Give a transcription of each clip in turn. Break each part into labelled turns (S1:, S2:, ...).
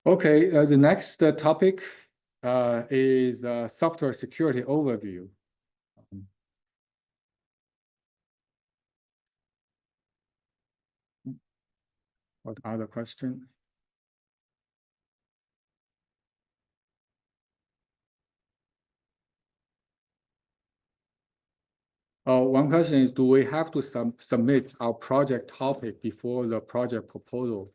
S1: Okay, the next topic is software security overview. What other question? One question is, do we have to submit our project topic before the project proposal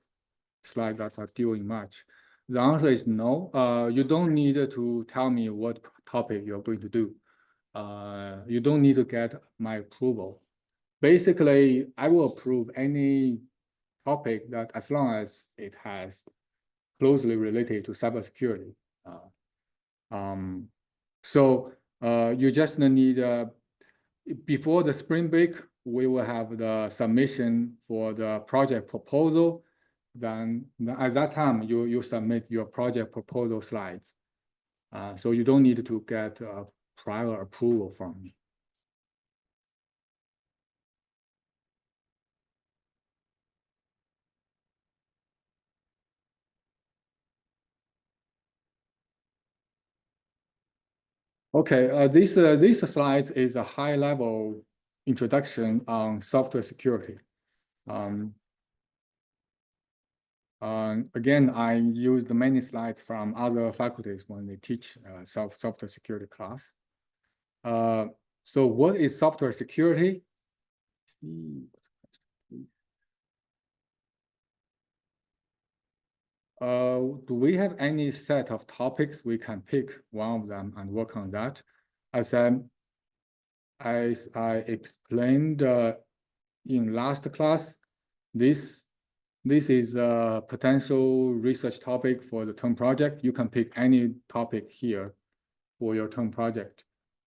S1: slides that are due in March? The answer is no. You don't need to tell me what topic you're going to do. You don't need to get my approval. Basically, I will approve any topic that as long as it has closely related to cybersecurity. So you just need, before the spring break, we will have the submission for the project proposal. Then at that time, you submit your project proposal slides. So you don't need to get prior approval from me. Okay, this slide is a high-level introduction on software security. Again, I used many slides from other faculties when they teach software security class. So what is software security? Do we have any set of topics we can pick one of them and work on that? As I explained in last class, this is a potential research topic for the term project. You can pick any topic here for your term project,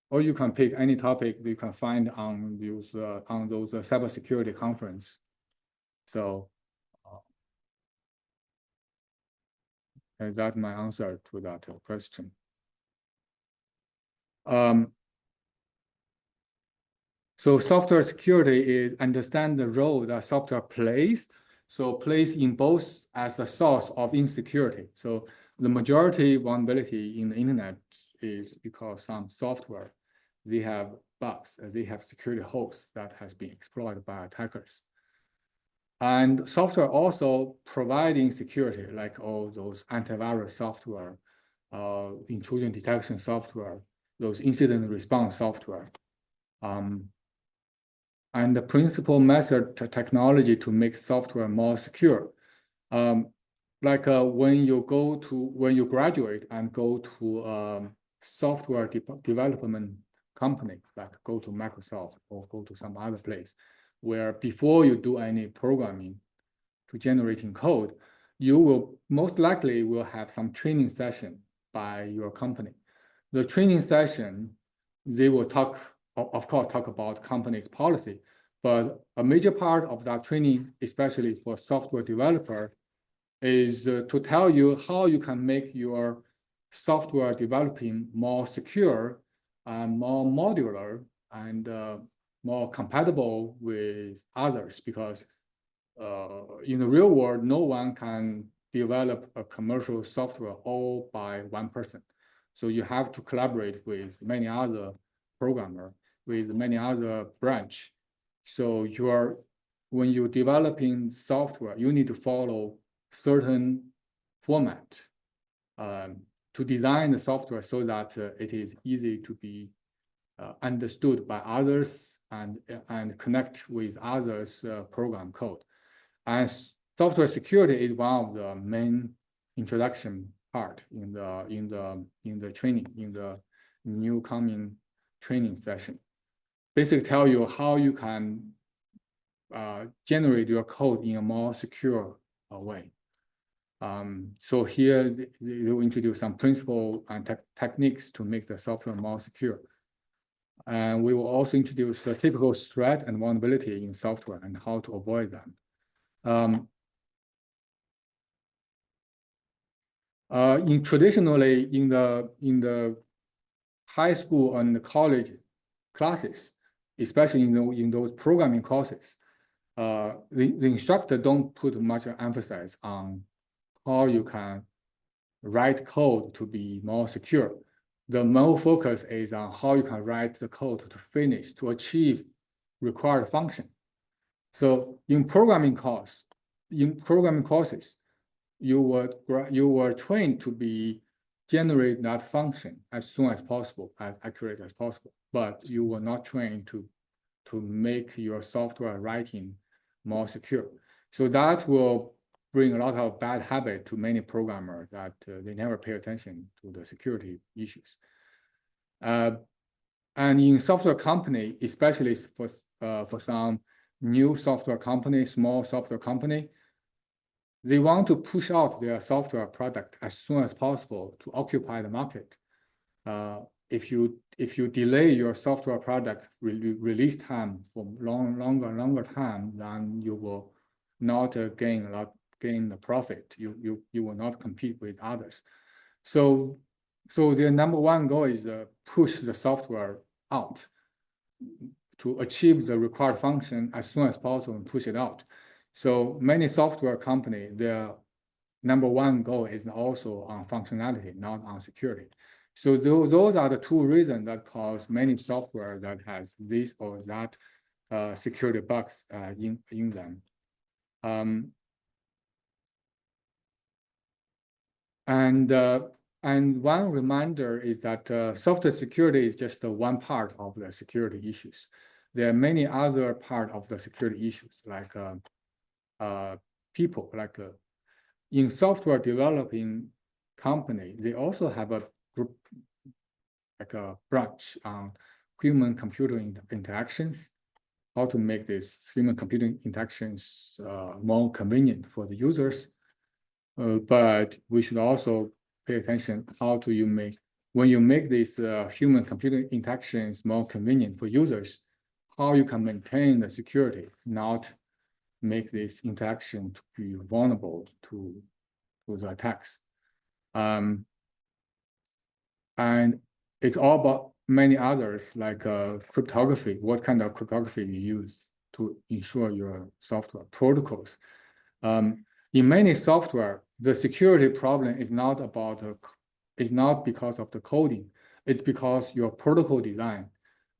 S1: or you can pick any topic you can find on those cybersecurity conference. So that's my answer to that question. So software security is understand the role that software plays. So plays in both as a source of insecurity. So the majority vulnerability in the internet is because some software, they have bugs, they have security holes that has been exploited by attackers. And software also providing security, like all those antivirus software, intrusion detection software, those incident response software. And the principal method technology to make software more secure. Like when you graduate and go to software development company, like go to Microsoft or go to some other place, where before you do any programming to generating code, you will most likely will have some training session by your company. The training session, they will talk, of course, talk about company's policy, but a major part of that training, especially for software developer, is to tell you how you can make your software developing more secure and more modular and more compatible with others, because in the real world, no one can develop a commercial software all by one person. So you have to collaborate with many other programmers, with many other branch. So when you're developing software, you need to follow certain format to design the software so that it is easy to be understood by others and connect with others' program code. And software security is one of the main introduction part in the training, in the new coming training session. Basically tell you how you can generate your code in a more secure way. So here they will introduce some principles and techniques to make the software more secure. And we will also introduce a typical threat and vulnerability in software and how to avoid them. Traditionally in the high school and college classes, especially in those programming courses, the instructor don't put much emphasis on how you can write code to be more secure. The more focus is on how you can write the code to finish, to achieve required function. So in programming courses, you were trained to generate that function as soon as possible, as accurate as possible, but you were not trained to make your software writing more secure. So that will bring a lot of bad habit to many programmers that they never pay attention to the security issues. And in software company, especially for some new software company, small software company, they want to push out their software product as soon as possible to occupy the market. If you delay your software product release time for longer time, then you will not gain the profit. You will not compete with others. So their number one goal is push the software out to achieve the required function as soon as possible and push it out. So many software companies, their number one goal is also on functionality, not on security. So those are the two reasons that cause many software that has this or that security bugs in them. And one reminder is that software security is just one part of the security issues. There are many other parts of the security issues, like people, like in software developing company, they also have a group, like a branch on human-computer interactions, how to make these human-computer interactions more convenient for the users. But we should also pay attention how do you make, when you make these human-computer interactions more convenient for users, how you can maintain the security, not make this interaction to be vulnerable to the attacks. And it's all about many others, like cryptography, what kind of cryptography you use to ensure your software protocols. In many software, the security problem is not because of the coding. It's because your protocol design,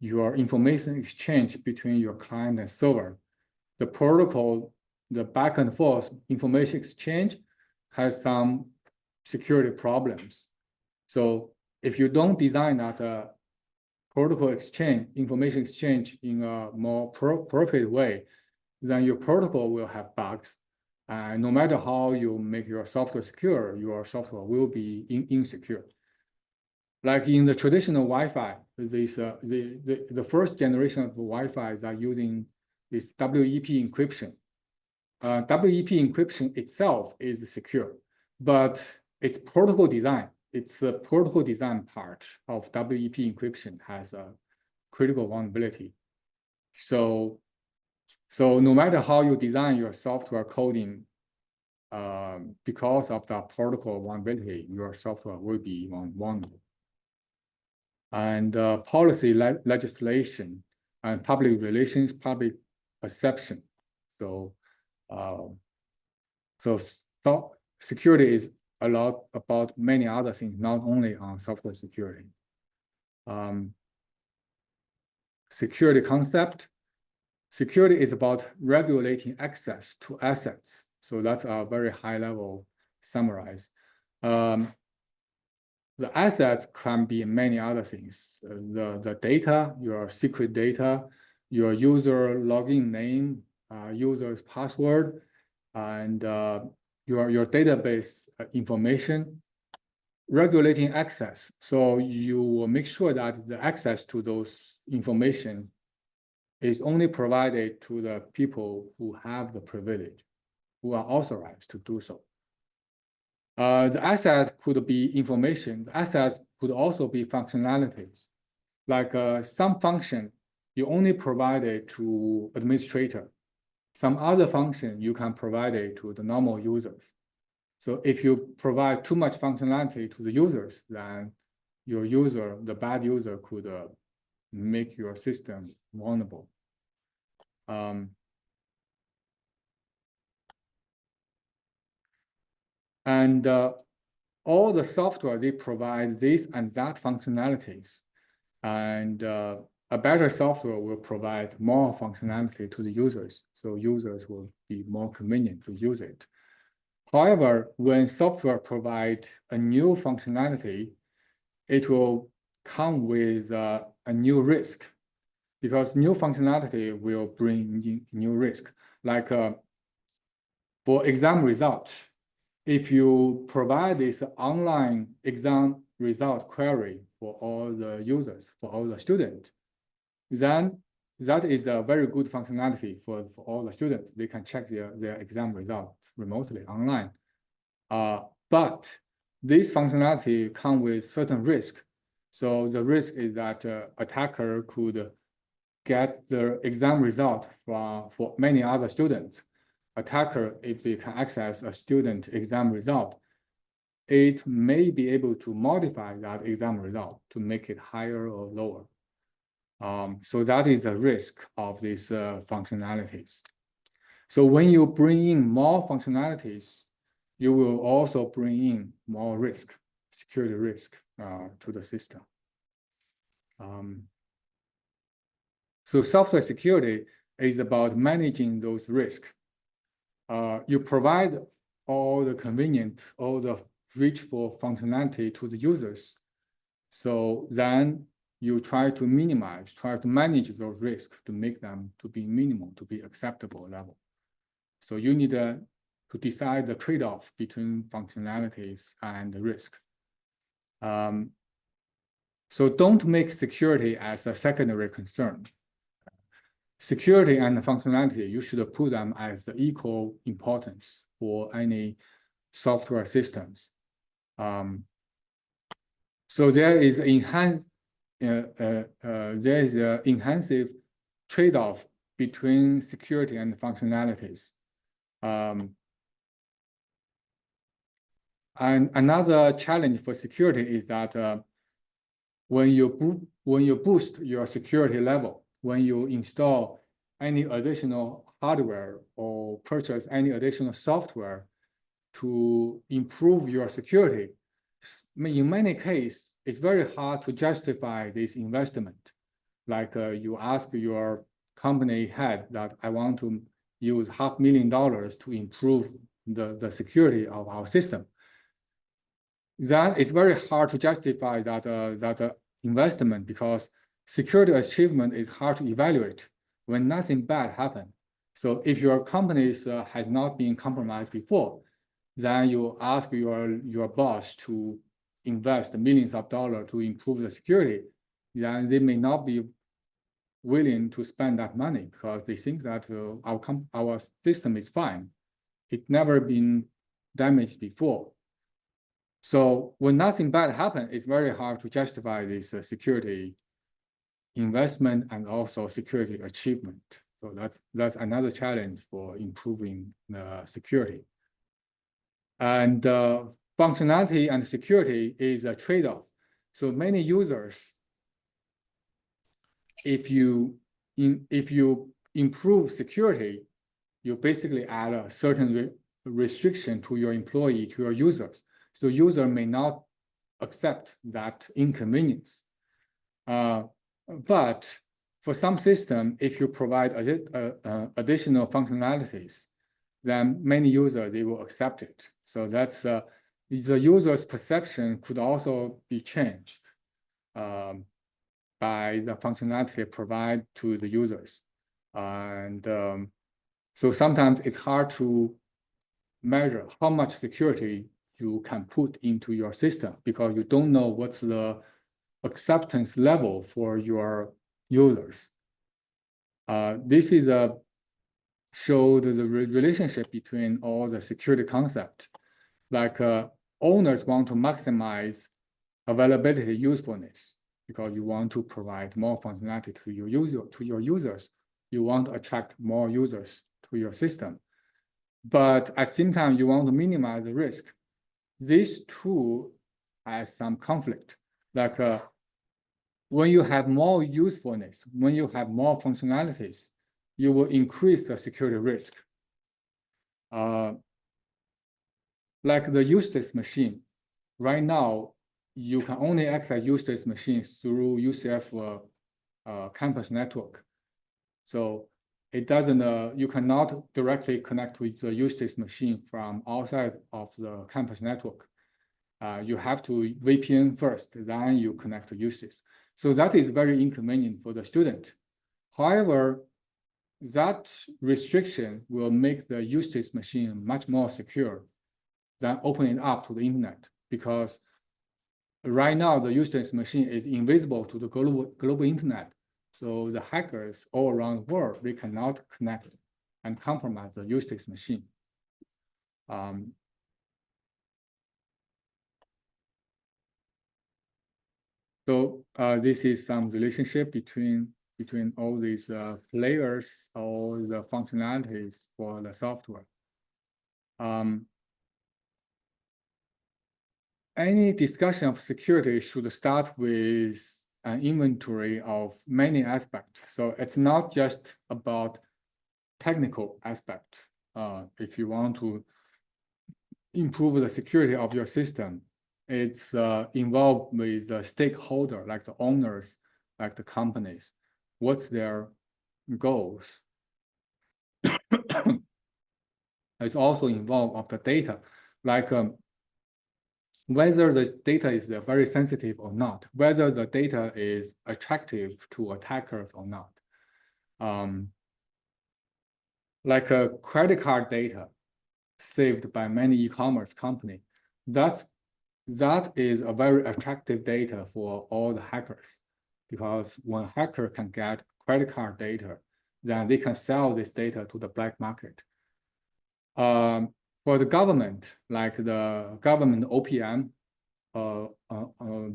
S1: your information exchange between your client and server, the protocol, the back and forth information exchange has some security problems. So if you don't design that protocol exchange, information exchange in a more appropriate way, then your protocol will have bugs. And no matter how you make your software secure, your software will be insecure. Like in the traditional Wi-Fi, the first generation of Wi-Fi is using this WEP encryption. WEP encryption itself is secure, but its protocol design, its protocol design part of WEP encryption has a critical vulnerability. So no matter how you design your software coding, because of the protocol vulnerability, your software will be vulnerable. And policy legislation and public relations, public perception. So security is a lot about many other things, not only on software security. Security concept. Security is about regulating access to assets. So that's a very high level summarize. The assets can be many other things. The data, your secret data, your user login name, user's password, and your database information. Regulating access. So you will make sure that the access to those information is only provided to the people who have the privilege, who are authorized to do so. The assets could be information. The assets could also be functionalities. Like some function, you only provide it to administrator. Some other function, you can provide it to the normal users. So if you provide too much functionality to the users, then your user, the bad user, could make your system vulnerable. And all the software, they provide this and that functionalities. And a better software will provide more functionality to the users. So users will be more convenient to use it. However, when software provides a new functionality, it will come with a new risk, because new functionality will bring in new risk. Like for exam result, if you provide this online exam result query for all the users, for all the students, then that is a very good functionality for all the students. They can check their exam results remotely online. But this functionality comes with certain risk. So the risk is that attacker could get the exam result for many other students. Attacker, if they can access a student exam result, it may be able to modify that exam result to make it higher or lower. So that is the risk of these functionalities. So when you bring in more functionalities, you will also bring in more risk, security risk to the system. So software security is about managing those risks. You provide all the convenient, all the reachable functionality to the users. So then you try to minimize, try to manage those risks to make them to be minimal, to be acceptable level. So you need to decide the trade-off between functionalities and the risk. So don't make security as a secondary concern. Security and functionality, you should put them as the equal importance for any software systems. So there is an enhanced trade-off between security and functionalities. And another challenge for security is that when you boost your security level, when you install any additional hardware or purchase any additional software to improve your security, in many cases, it's very hard to justify this investment. Like you ask your company head that I want to use $500,000 to improve the security of our system. Then it's very hard to justify that investment, because security achievement is hard to evaluate when nothing bad happens. So if your company has not been compromised before, then you ask your boss to invest millions of dollars to improve the security, then they may not be willing to spend that money because they think that our system is fine. It's never been damaged before. So when nothing bad happens, it's very hard to justify this security investment and also security achievement. So that's another challenge for improving the security. And functionality and security is a trade-off. So many users, if you improve security, you basically add a certain restriction to your employee, to your users. So user may not accept that inconvenience. But for some system, if you provide additional functionalities, then many users, they will accept it. So that's the user's perception could also be changed by the functionality provided to the users. And so sometimes it's hard to measure how much security you can put into your system because you don't know what's the acceptance level for your users. This is show the relationship between all the security concepts. Like owners want to maximize availability usefulness because you want to provide more functionality to your users. You want to attract more users to your system. But at the same time, you want to minimize the risk. This two has some conflict. Like when you have more usefulness, when you have more functionalities, you will increase the security risk. Like the useless machine. right now, you can only access use-case machines through UCF campus network. So it doesn't, you cannot directly connect with the use-case machine from outside of the campus network. You have to VPN first, then you connect to use-case. So that is very inconvenient for the student. However, that restriction will make the use-case machine much more secure than opening it up to the internet, because right now the use-case machine is invisible to the global internet. So the hackers all around the world, they cannot connect and compromise the use-case machine. So this is some relationship between all these layers, all the functionalities for the software. Any discussion of security should start with an inventory of many aspects. So it's not just about technical aspect. If you want to improve the security of your system, it's involved with the stakeholder, like the owners, like the companies. What's their goals? It's also involved of the data, like whether this data is very sensitive or not, whether the data is attractive to attackers or not. Like a credit card data saved by many e-commerce company, that is a very attractive data for all the hackers, because when a hacker can get credit card data, then they can sell this data to the black market. For the government, like the government OPM,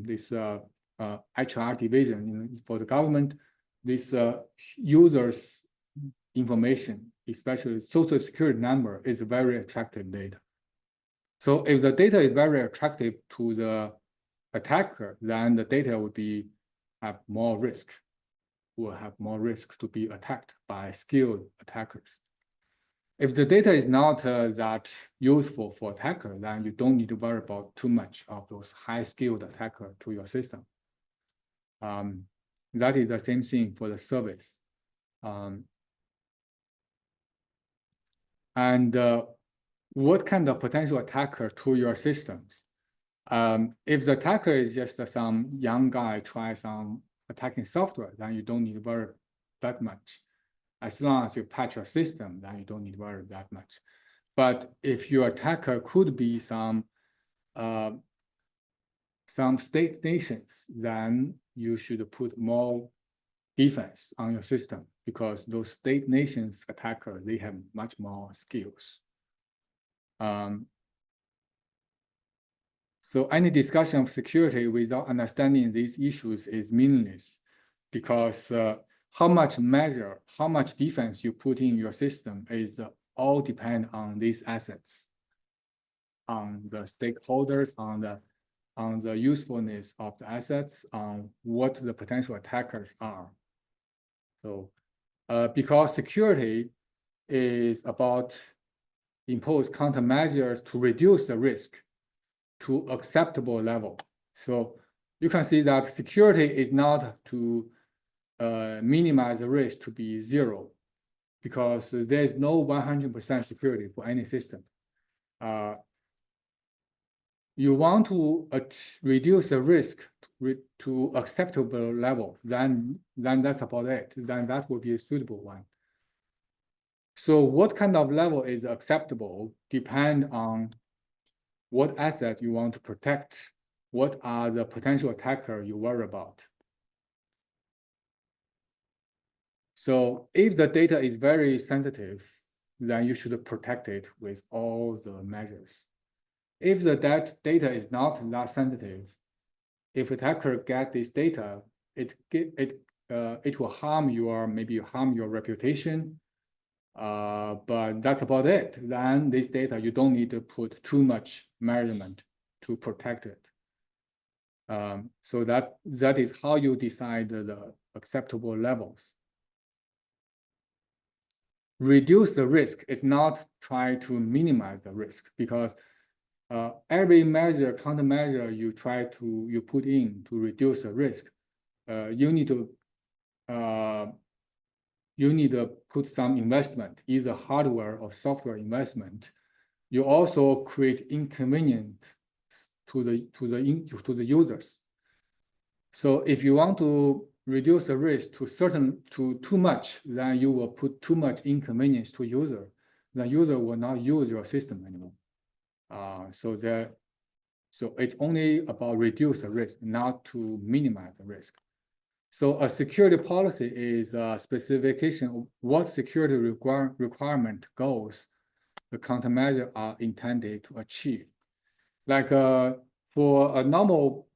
S1: this HR division for the government, this users information, especially social security number, is very attractive data. So if the data is very attractive to the attacker, then the data would have more risk, will have more risk to be attacked by skilled attackers. If the data is not that useful for attacker, then you don't need to worry about too much of those high-skilled attacker to your system. That is the same thing for the service. What kind of potential attacker to your systems? If the attacker is just some young guy try some attacking software, then you don't need to worry that much. As long as you patch your system, then you don't need to worry that much. But if your attacker could be some state nations, then you should put more defense on your system, because those state nations attackers, they have much more skills. So any discussion of security without understanding these issues is meaningless, because how much defense you put in your system is all depend on these assets, on the stakeholders, on the usefulness of the assets, on what the potential attackers are. So because security is about impose countermeasures to reduce the risk to acceptable level. So you can see that security is not to minimize the risk to be zero, because there is no 100% security for any system. You want to reduce the risk to acceptable level, then that's about it. Then that would be a suitable one. So what kind of level is acceptable depend on what asset you want to protect, what are the potential attacker you worry about. So if the data is very sensitive, then you should protect it with all the measures. If that data is not that sensitive, if attacker get this data, it will harm your reputation, but that's about it. Then this data, you don't need to put too much measurement to protect it. So that is how you decide the acceptable levels. Reduce the risk is not try to minimize the risk, because every countermeasure you put in to reduce the risk, you need to put some investment, either hardware or software investment. You also create inconvenience to the users. So if you want to reduce the risk to too much, then you will put too much inconvenience to user. The user will not use your system anymore. So it's only about reduce the risk, not to minimize the risk. So a security policy is a specification of what security requirement goals the countermeasure are intended to achieve. Like for a normal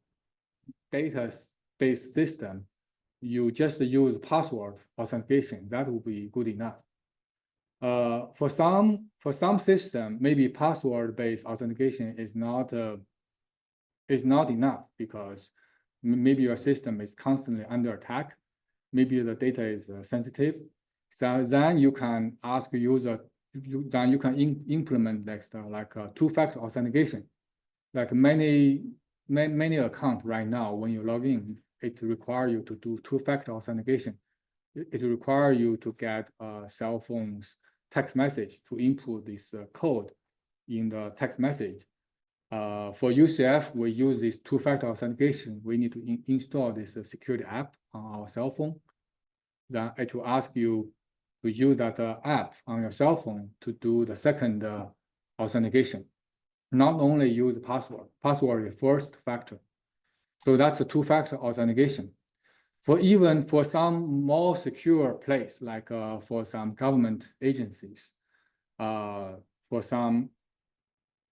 S1: data-based system, you just use password authentication. That will be good enough. For some system, maybe password-based authentication is not enough because maybe your system is constantly under attack. Maybe the data is sensitive. So then you can ask a user. Then you can implement next like two-factor authentication. Like many accounts right now, when you log in, it requires you to do two-factor authentication. It requires you to get a cell phone's text message to input this code in the text message. For UCF, we use this two-factor authentication. We need to install this security app on our cell phone. Then it will ask you to use that app on your cell phone to do the second authentication. Not only use password. Password is first factor. So that's the two-factor authentication. Even for some more secure place, like for some government agencies, for some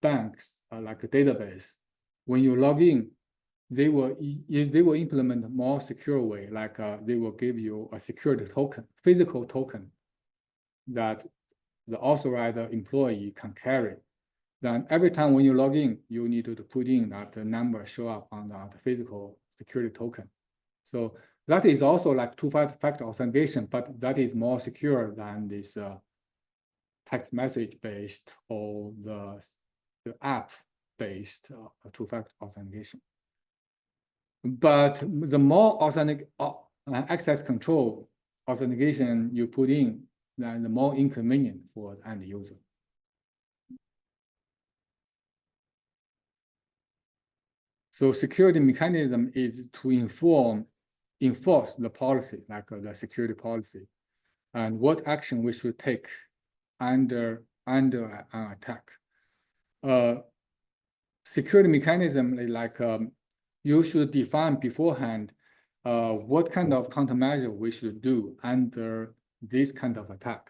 S1: banks, like a database, when you log in, they will implement a more secure way, like they will give you a security token, physical token that the authorized employee can carry. Then every time when you log in, you need to put in that the number show up on the physical security token. So that is also like two-factor authentication, but that is more secure than this text message based or the app based two-factor authentication. But the more authentic access control authentication you put in, then the more inconvenient for the end user. So security mechanism is to enforce the policy, like the security policy, and what action we should take under an attack. Security mechanism is like you should define beforehand what kind of countermeasure we should do under this kind of attack.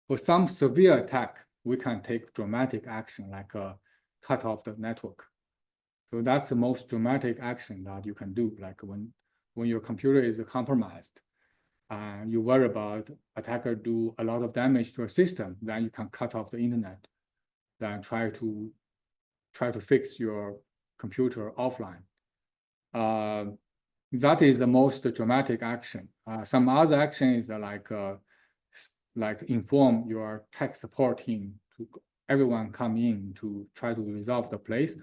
S1: For some severe attack, we can take dramatic action like cut off the network. So that's the most dramatic action that you can do. Like when your computer is compromised, and you worry about attacker do a lot of damage to your system, then you can cut off the internet, then try to fix your computer offline. That is the most dramatic action. Some other action is like inform your tech support team to everyone come in to try to resolve the place,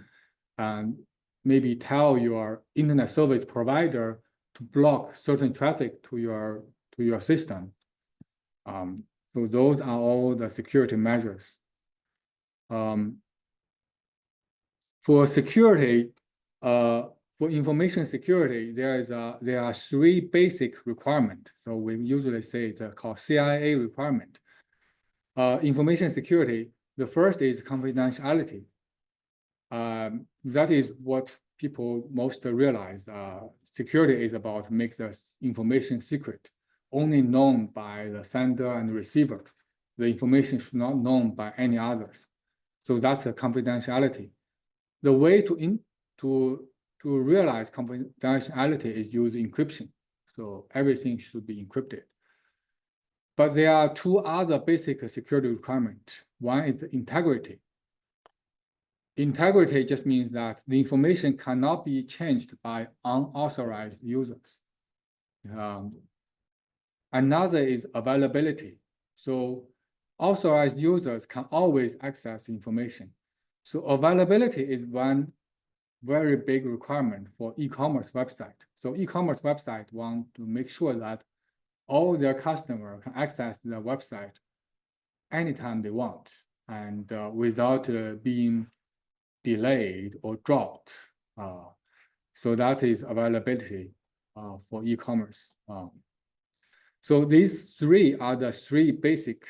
S1: and maybe tell your internet service provider to block certain traffic to your system. So those are all the security measures. For security, for information security, there are three basic requirements. So we usually say it's called CIA requirement. Information security, the first is confidentiality. That is what people most realize. Security is about make the information secret, only known by the sender and the receiver. The information should not known by any others. So that's a confidentiality. The way to realize confidentiality is use encryption. So everything should be encrypted. But there are two other basic security requirements. One is integrity. Integrity just means that the information cannot be changed by unauthorized users. Another is availability. So authorized users can always access information. So availability is one very big requirement for e-commerce website. So e-commerce website want to make sure that all their customer can access the website anytime they want and without being delayed or dropped. So that is availability for e-commerce. So these three are the three basic,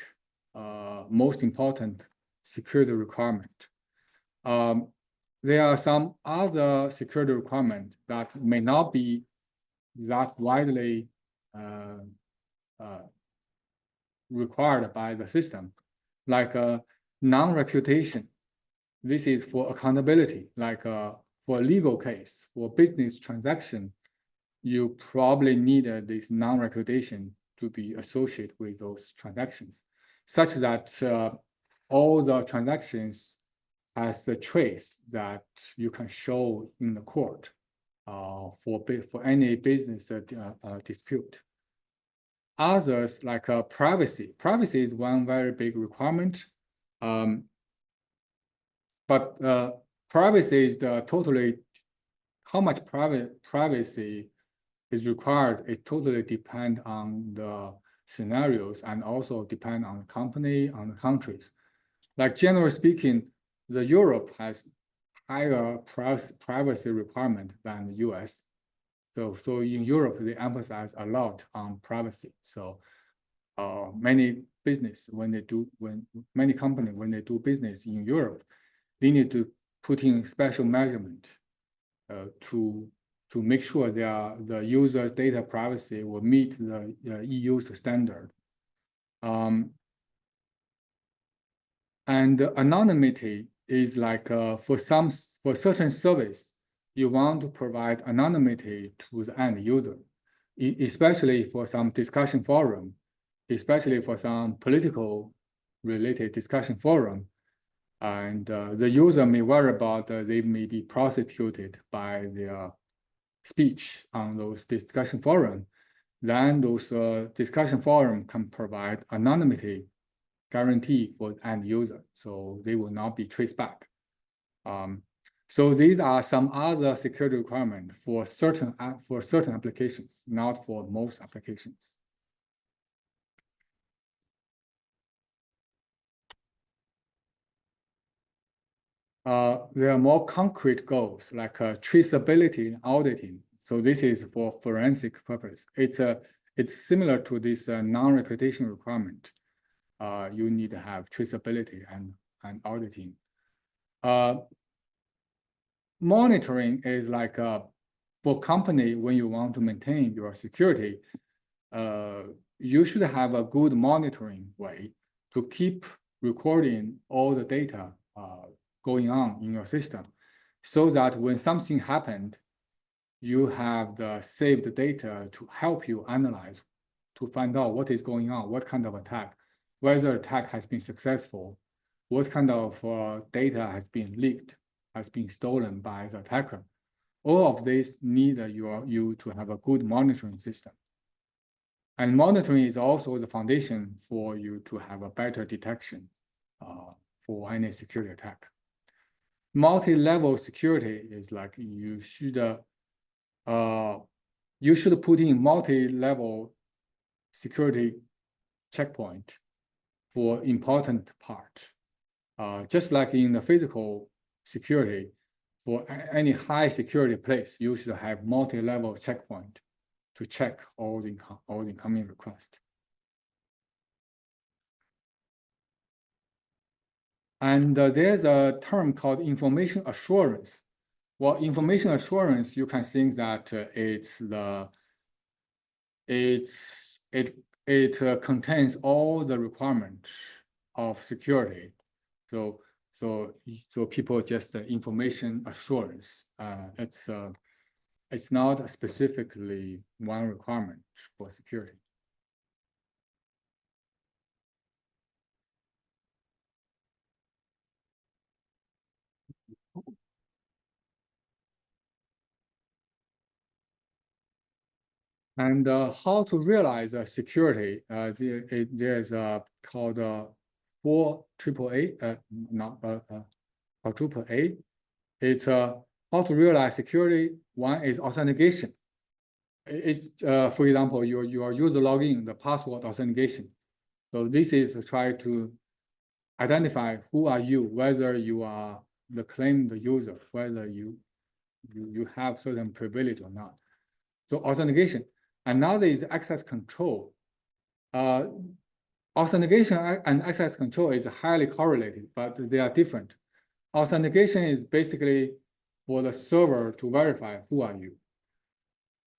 S1: most important security requirement. There are some other security requirements that may not be that widely required by the system, like non-reputation. This is for accountability, like for a legal case, for business transaction, you probably need this non-reputation to be associated with those transactions, such that all the transactions has a trace that you can show in the court for any business dispute. Others like privacy. Privacy is one very big requirement, but privacy is totally how much privacy is required. It totally depends on the scenarios and also depend on the company, on the countries. Like generally speaking, the Europe has higher privacy requirement than the US. So in Europe, they emphasize a lot on privacy. So many companies, when they do business in Europe, they need to put in special measurement to make sure the user's data privacy will meet the EU's standard. And anonymity is like for certain service, you want to provide anonymity to the end user, especially for some discussion forum, especially for some political related discussion forum. And the user may worry about they may be prosecuted by their speech on those discussion forum. Then those discussion forum can provide anonymity guarantee for the end user, so they will not be traced back. So these are some other security requirements for certain applications, not for most applications. There are more concrete goals like traceability and auditing. So this is for forensic purpose. It's similar to this non-reputation requirement. You need to have traceability and auditing. Monitoring is like for company, when you want to maintain your security, you should have a good monitoring way to keep recording all the data going on in your system, so that when something happened, you have the saved data to help you analyze, to find out what is going on, what kind of attack, whether attack has been successful, what kind of data has been leaked, has been stolen by the attacker. All of this need you to have a good monitoring system. And monitoring is also the foundation for you to have a better detection for any security attack. Multi-level security is like you should put in multi-level security checkpoint for important part. Just like in the physical security, for any high security place, you should have multi-level checkpoint to check all the incoming requests. And there's a term called information assurance. Well, information assurance, you can think that it contains all the requirements of security. So people just information assurance. It's not specifically one requirement for security. And how to realize security? There's called 4AAA, quadruple A. It's how to realize security. One is authentication. It's for example, your user login, the password authentication. So this is to try to identify who are you, whether you are the claimed user, whether you have certain privilege or not. So authentication. Another is access control. Authentication and access control is highly correlated, but they are different. Authentication is basically for the server to verify who are you.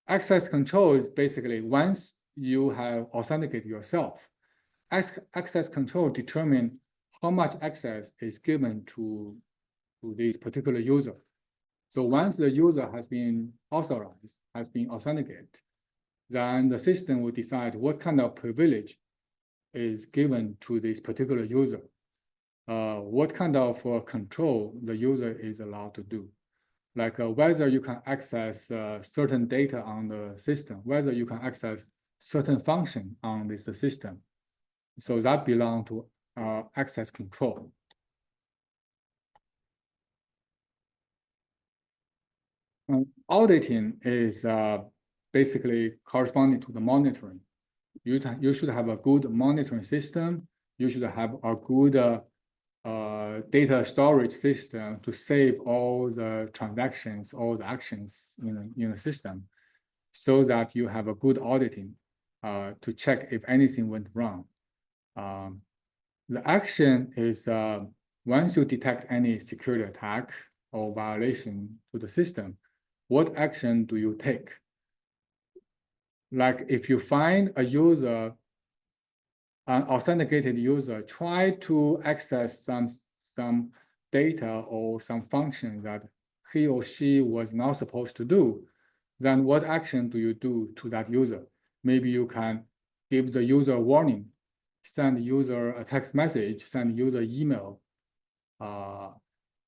S1: Access control is basically once you have authenticated yourself, access control determine how much access is given to this particular user. So once the user has been authorized, has been authenticated, then the system will decide what kind of privilege is given to this particular user, what kind of control the user is allowed to do, like whether you can access certain data on the system, whether you can access certain function on this system. So that belongs to access control. Auditing is basically corresponding to the monitoring. You should have a good monitoring system. You should have a good data storage system to save all the transactions, all the actions in the system, so that you have a good auditing to check if anything went wrong. The action is once you detect any security attack or violation to the system, what action do you take? Like if you find a user, an authenticated user, try to access some data or some function that he or she was not supposed to do, then what action do you do to that user? Maybe you can give the user a warning, send user a text message, send user email,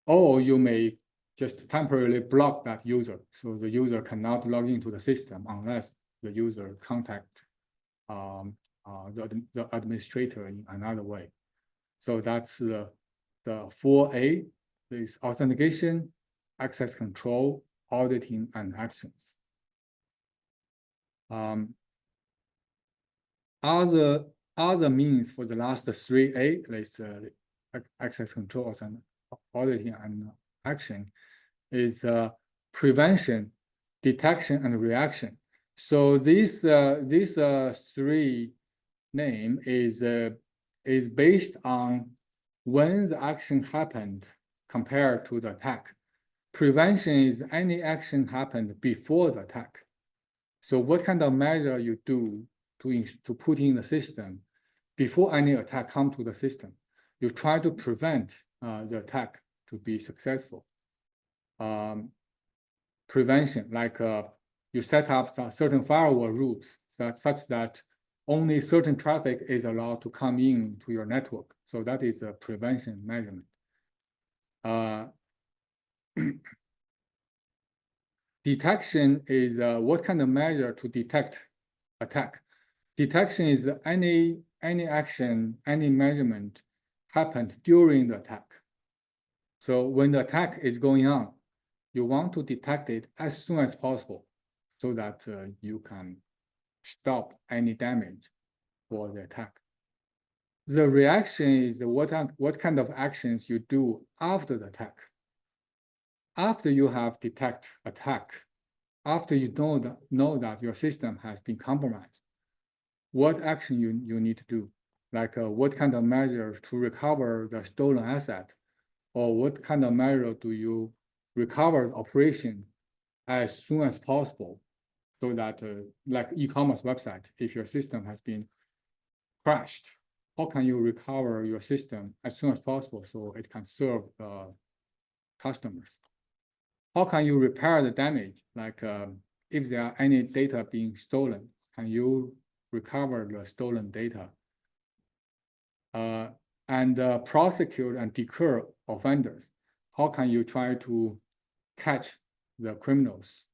S1: or you may just temporarily block that user, so the user cannot log into the system unless the user contact the administrator in another way. So that's the 4A, is authentication, access control, auditing, and actions. Other means for the last 3A, like access control, auditing, and action, is prevention, detection, and reaction. So this three name is based on when the action happened compared to the attack. Prevention is any action happened before the attack. So what kind of measure you do to put in the system before any attack come to the system? You try to prevent the attack to be successful. Prevention, like you set up certain firewall rules such that only certain traffic is allowed to come in to your network. So that is a prevention measurement. Detection is what kind of measure to detect attack. Detection is any action, any measurement happened during the attack. So when the attack is going on, you want to detect it as soon as possible so that you can stop any damage for the attack. The reaction is what kind of actions you do after the attack. After you have detected attack, after you know that your system has been compromised, what action you need to do? Like what kind of measures to recover the stolen asset, or what kind of measure do you recover the operation as soon as possible, so that like e-commerce website, if your system has been crashed, how can you recover your system as soon as possible so it can serve customers? How can you repair the damage? Like if there are any data being stolen, can you recover the stolen data? And prosecute and deter offenders. How can you try to catch the criminals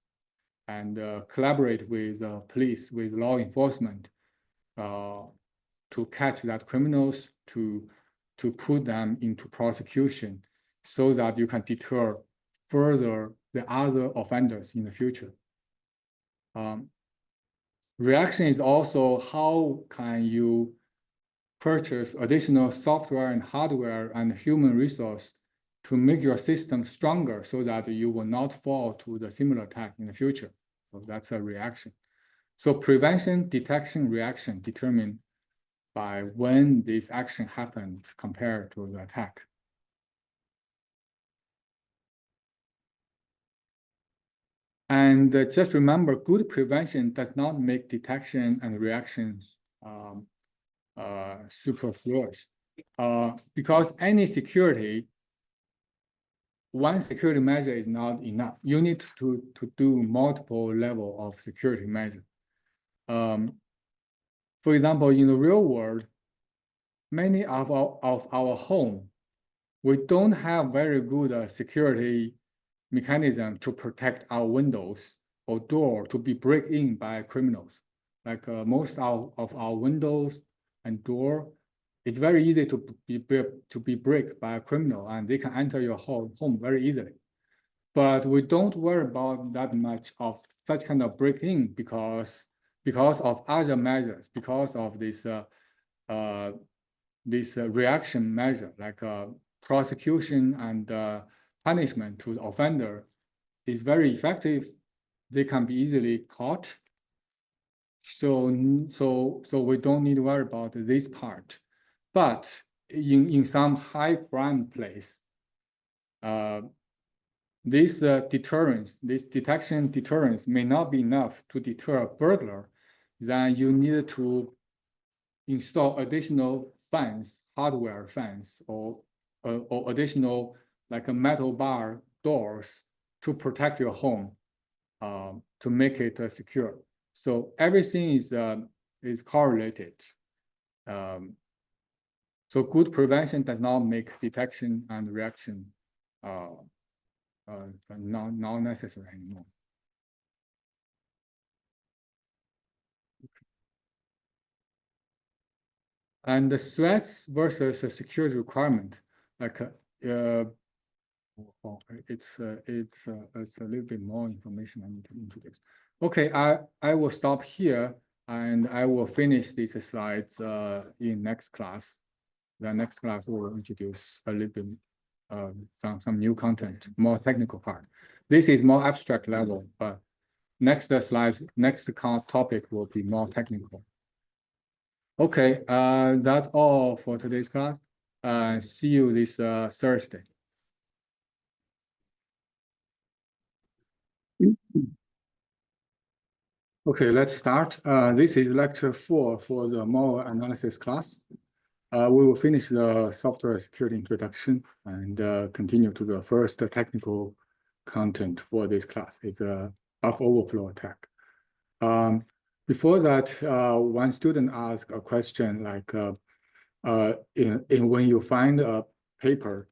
S1: and collaborate with police, with law enforcement to catch that criminals, to put them into prosecution, so that you can deter further the other offenders in the future. Reaction is also how can you purchase additional software and hardware and human resource to make your system stronger so that you will not fall to the similar attack in the future. So that's a reaction. So prevention, detection, reaction determined by when this action happened compared to the attack. And just remember, good prevention does not make detection and reactions superfluous. Because any security, one security measure is not enough. You need to do multiple level of security measure. For example, in the real world, many of our home, we don't have very good security mechanism to protect our windows or door to be break in by criminals. Like most of our windows and door, it's very easy to be break by a criminal, and they can enter your home very easily. But we don't worry about that much of such kind of break-in because of other measures, because of this reaction measure, like prosecution and punishment to the offender is very effective. They can be easily caught. So we don't need to worry about this part. But in some high crime place, this deterrence, this detection deterrence may not be enough to deter a burglar. Then you need to install additional fence, hardware fence, or additional like a metal bar doors to protect your home, to make it secure. So everything is correlated. So good prevention does not make detection and reaction not necessary anymore. And the threats versus the security requirement, like it's a little bit more information I need to introduce. Okay, I will stop here and I will finish these slides in next class. The next class will introduce a little bit some new content, more technical part. This is more abstract level, but next slides, next topic will be more technical. Okay, that's all for today's class. See you this Thursday. Okay, let's start. This is lecture 4 for the malware analysis class. We will finish the software security introduction and continue to the first technical content for this class. It's a buffer overflow attack. Before that, one student asked a question like, when you find a paper,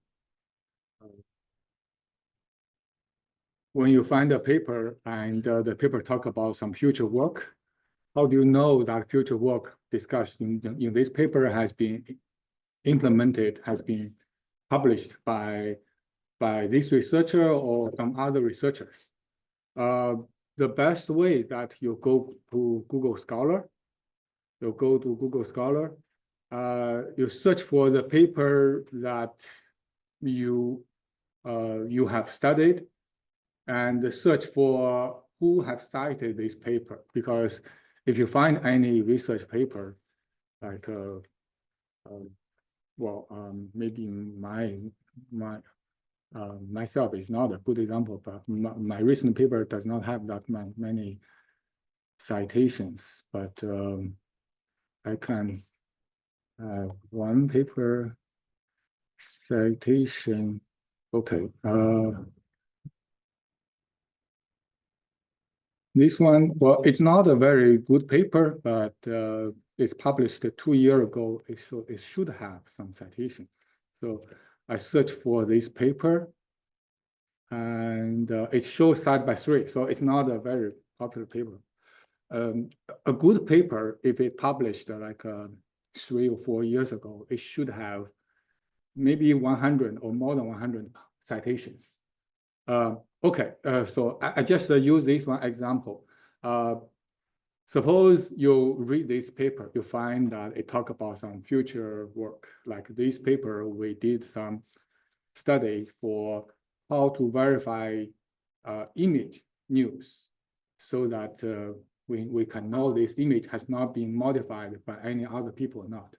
S1: and the paper talk about some future work, how do you know that future work discussed in this paper has been implemented, has been published by this researcher or some other researchers? The best way that you go to Google Scholar, you search for the paper that you have studied, and search for who have cited this paper. Because if you find any research paper, like maybe myself is not a good example, but my recent paper does not have that many citations, but I can have one paper citation. Okay. This one, well, it's not a very good paper, but it's published 2 years ago. It should have some citation. So I searched for this paper, and it shows side by 3. So it's not a very popular paper. A good paper, if it published like 3 or 4 years ago, it should have maybe 100 or more than 100 citations. Okay, so I just use this one example. Suppose you read this paper, you find that it talk about some future work. Like this paper, we did some study for how to verify image news so that we can know this image has not been modified by any other people or not.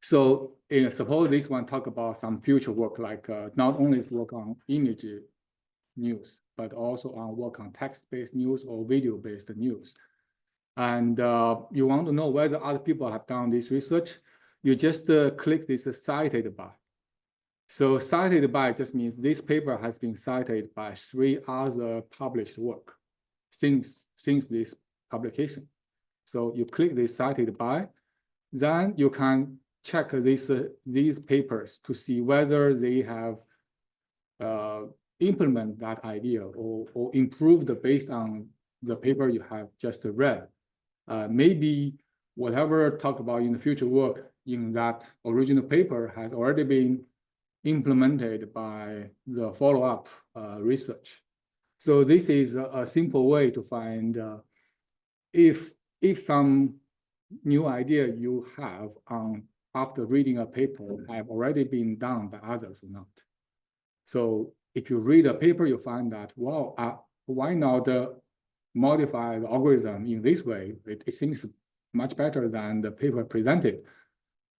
S1: So suppose this one talk about some future work, like not only work on image news, but also on work on text-based news or video-based news. And you want to know whether other people have done this research, you just click this cited by. So cited by just means this paper has been cited by 3 other published work since this publication. So you click this cited by, then you can check these papers to see whether they have implement that idea or improved based on the paper you have just read. Maybe whatever talk about in the future work in that original paper has already been implemented by the follow-up research. So this is a simple way to find if some new idea you have after reading a paper have already been done by others or not. So if you read a paper, you find that, wow, why not modify the algorithm in this way? It seems much better than the paper presented.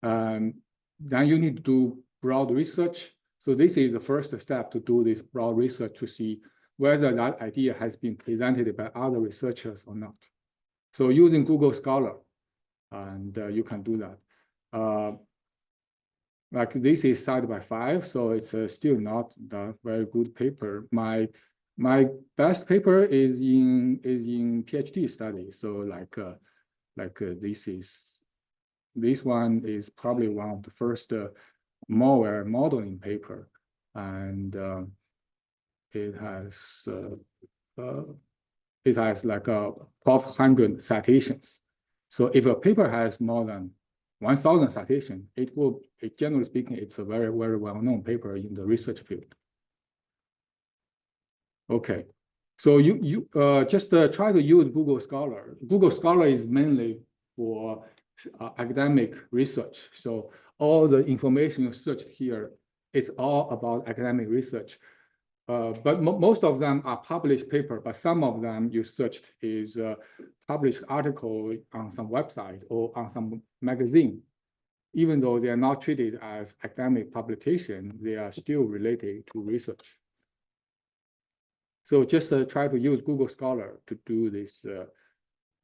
S1: Then you need to do broad research. So this is the first step to do this broad research to see whether that idea has been presented by other researchers or not. So using Google Scholar, and you can do that. Like this is cited by 5, so it's still not a very good paper. My best paper is in PhD study. So this one is probably one of the first malware modeling paper, and it has like 1,200 citations. So if a paper has more than 1,000 citations, generally speaking, it's a very, very well-known paper in the research field. Okay, so you just try to use Google Scholar. Google Scholar is mainly for academic research. So all the information you searched here, it's all about academic research. But most of them are published paper, but some of them you searched is published article on some website or on some magazine. Even though they are not treated as academic publication, they are still related to research. So just try to use Google Scholar to do this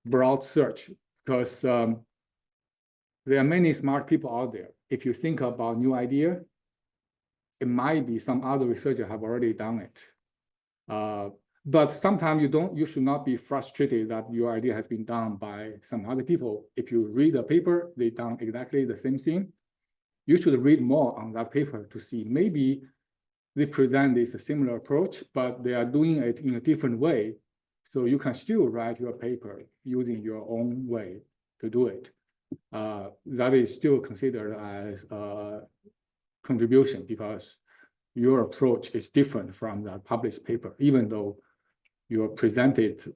S1: broad search, because there are many smart people out there. If you think about new idea, it might be some other researcher have already done it. But sometimes you should not be frustrated that your idea has been done by some other people. If you read a paper, they done exactly the same thing. You should read more on that paper to see maybe they present this similar approach, but they are doing it in a different way. So you can still write your paper using your own way to do it. That is still considered as a contribution because your approach is different from the published paper, even though your presented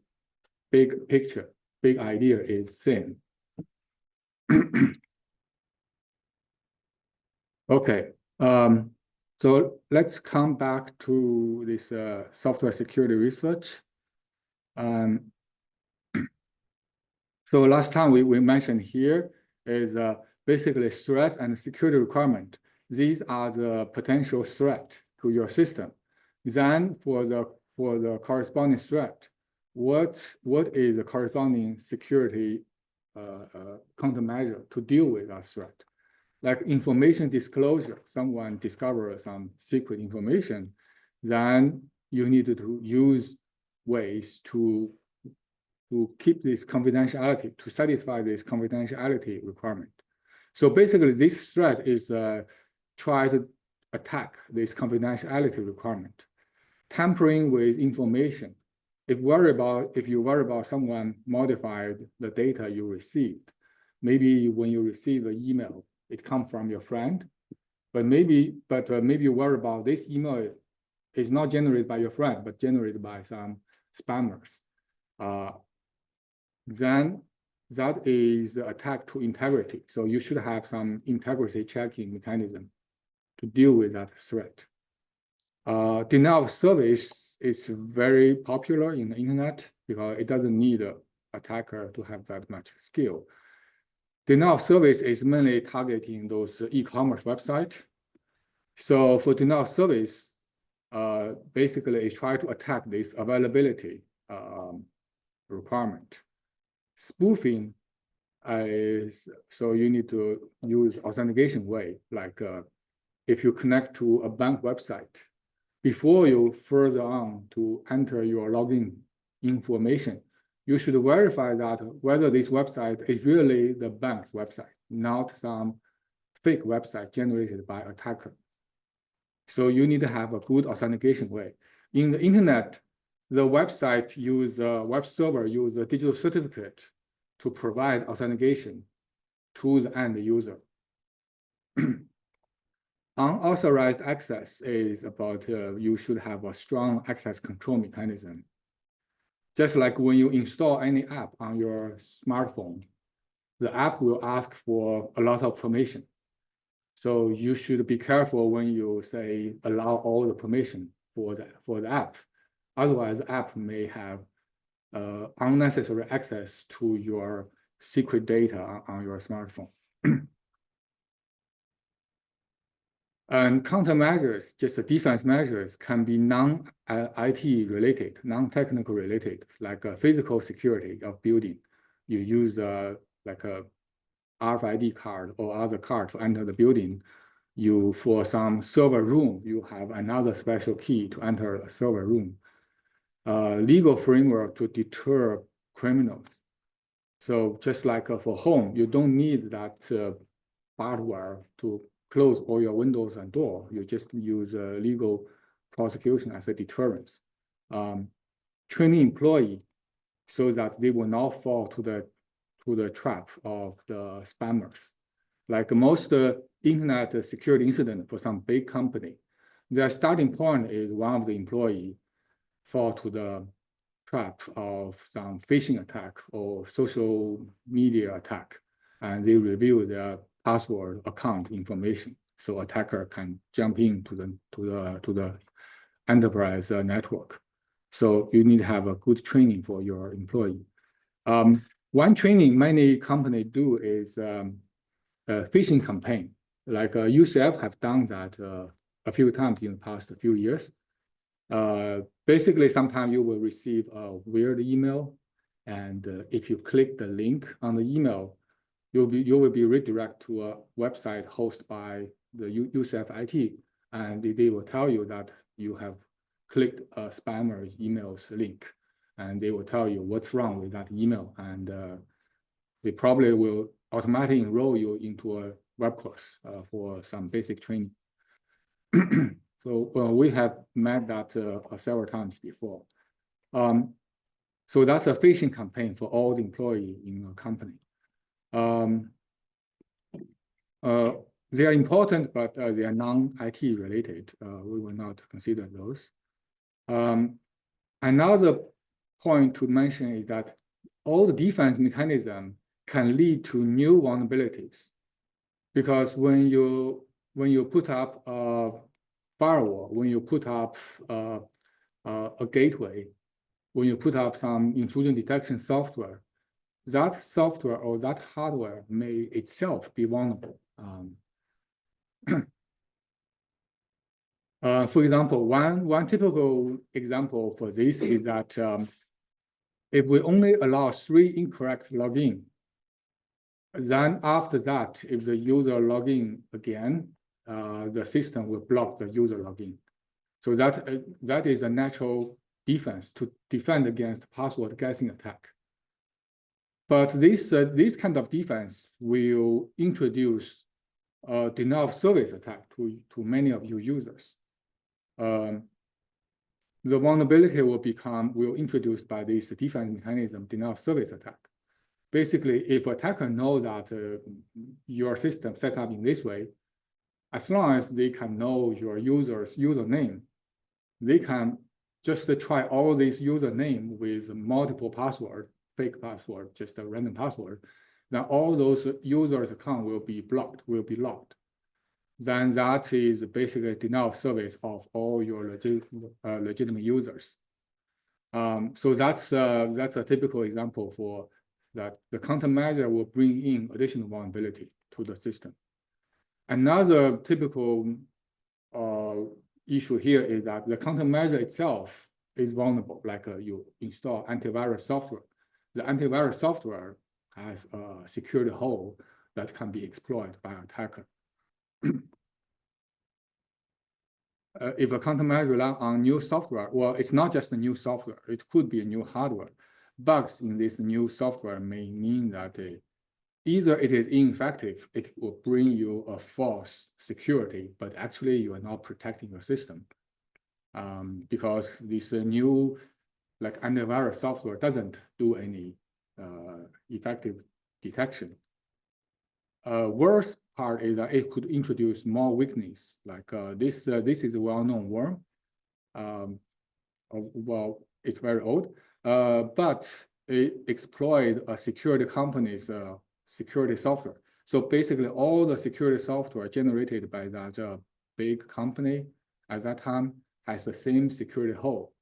S1: big picture, big idea is same. Okay, so let's come back to this software security research. So last time we mentioned here is basically threats and security requirement. These are the potential threat to your system. Then for the corresponding threat, what is the corresponding security countermeasure to deal with that threat? Like information disclosure, someone discovers some secret information, then you need to use ways to keep this confidentiality, to satisfy this confidentiality requirement. So basically this threat is try to attack this confidentiality requirement. Tampering with information. If you worry about someone modified the data you received, maybe when you receive an email, it comes from your friend, but maybe you worry about this email is not generated by your friend, but generated by some spammers. Then that is attack to integrity. So you should have some integrity checking mechanism to deal with that threat. Denial of service is very popular in the internet because it doesn't need an attacker to have that much skill. Denial of service is mainly targeting those e-commerce websites. So for denial of service, basically it try to attack this availability requirement. Spoofing is, so you need to use authentication way, like if you connect to a bank website, before you further on to enter your login information, you should verify that whether this website is really the bank's website, not some fake website generated by attacker. So you need to have a good authentication way. In the internet, the website web server use a digital certificate to provide authentication to the end user. Unauthorized access is about you should have a strong access control mechanism. Just like when you install any app on your smartphone, the app will ask for a lot of permission. So you should be careful when you say allow all the permission for the app. Otherwise, the app may have unnecessary access to your secret data on your smartphone. And countermeasures, just the defense measures, can be non-IT related, non-technical related, like physical security of building. You use like a RFID card or other card to enter the building. For some server room, you have another special key to enter a server room. Legal framework to deter criminals. So just like for home, you don't need that hardware to close all your windows and door. You just use legal prosecution as a deterrence. Training employee so that they will not fall to the trap of the spammers. Like most internet security incident for some big company, their starting point is one of the employee fall to the trap of some phishing attack or social media attack, and they reveal their password account information, so attacker can jump into the enterprise network. So you need to have a good training for your employee. One training many companies do is a phishing campaign. Like UCF have done that a few times in the past few years. Basically, sometimes you will receive a weird email, and if you click the link on the email, you will be redirected to a website hosted by the UCF IT, and they will tell you that you have clicked a spammer's email's link, and they will tell you what's wrong with that email, and they probably will automatically enroll you into a web course for some basic training. So we have met that several times before. So that's a phishing campaign for all the employees in a company. They are important, but they are non-IT related. We will not consider those. Another point to mention is that all the defense mechanism can lead to new vulnerabilities, because when you put up a firewall, when you put up a gateway, when you put up some intrusion detection software, that software or that hardware may itself be vulnerable. For example, one typical example for this is that if we only allow 3 incorrect login, then after that, if the user log in again, the system will block the user login. So that is a natural defense to defend against password guessing attack. But this kind of defense will introduce denial of service attack to many of your users. The vulnerability will introduced by this defense mechanism, denial of service attack. basically, if attacker knows that your system set up in this way, as long as they can know your user's username, they can just try all these username with multiple password, fake password, just a random password. Then all those users' account will be blocked, will be locked. Then that is basically denial of service of all your legitimate users. So that's a typical example for that the countermeasure will bring in additional vulnerability to the system. Another typical issue here is that the countermeasure itself is vulnerable, like you install antivirus software. The antivirus software has a security hole that can be exploited by an attacker. If a countermeasure relies on new software, well, it's not just a new software, it could be a new hardware. Bugs in this new software may mean that either it is ineffective, it will bring you a false security, but actually you are not protecting your system. Because this new like antivirus software doesn't do any effective detection. Worst part is that it could introduce more weakness. Like this is a well-known worm. Well, it's very old, but it exploits a security company's security software. So basically, all the security software generated by that big company at that time has the same security hole.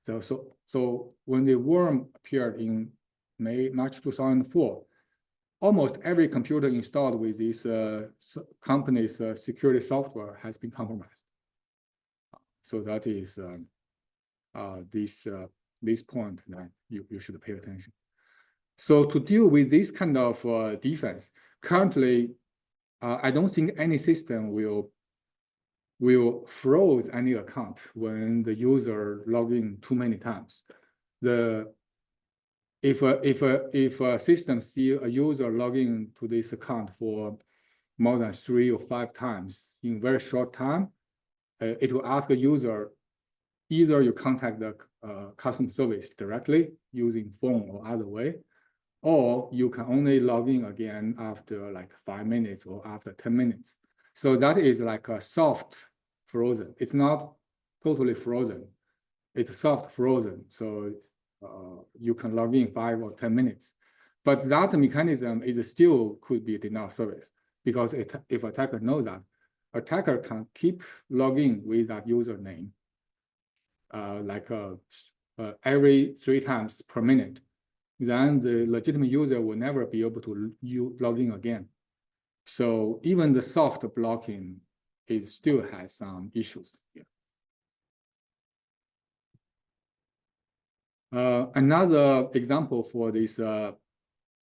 S1: So when the worm appeared in March 2004, almost every computer installed with this company's security software has been compromised. So that is this point that you should pay attention. So to deal with this kind of defense, currently, I don't think any system will freeze any account when the user log in too many times. If a system see a user logging to this account for more than 3 or 5 times in very short time, it will ask a user, either you contact the customer service directly using phone or other way, or you can only log in again after like 5 minutes or after 10 minutes. So that is like a soft frozen. It's not totally frozen. It's soft frozen. So you can log in 5 or 10 minutes. But that mechanism is still could be denial of service, because if attacker knows that, attacker can keep logging with that username every 3 times per minute. Then the legitimate user will never be able to log in again. So even the soft blocking still has some issues here. Another example for this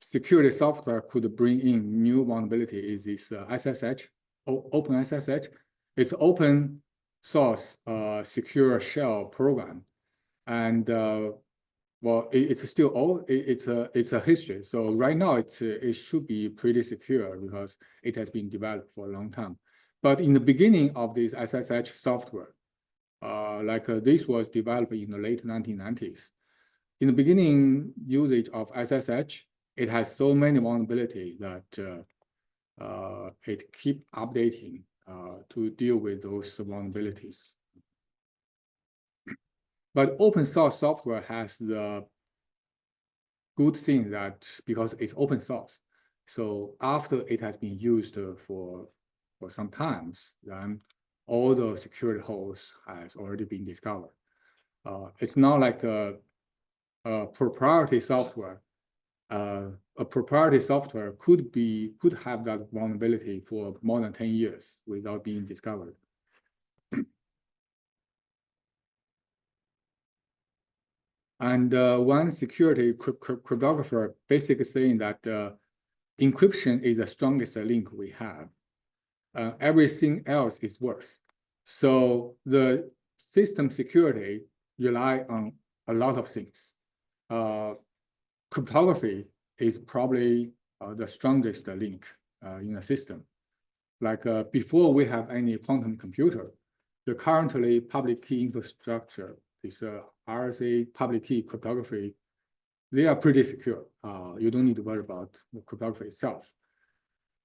S1: security software could bring in new vulnerability is this SSH, Open SSH. It's open source secure shell program, and well, it's still old. It's a history. So right now it should be pretty secure because it has been developed for a long time. But in the beginning of this SSH software, this was developed in the late 1990s. In the beginning usage of SSH, it has so many vulnerabilities that it keep updating to deal with those vulnerabilities. But open source software has the good thing that because it's open source, so after it has been used for some times, then all the security holes has already been discovered. It's not like a proprietary software. A proprietary software could have that vulnerability for more than 10 years without being discovered. And one security cryptographer basically saying that encryption is the strongest link we have. Everything else is worse. So the system security rely on a lot of things. Cryptography is probably the strongest link in a system. Like before we have any quantum computer, the currently public key infrastructure is RSA public key cryptography they are pretty secure. You don't need to worry about the cryptography itself.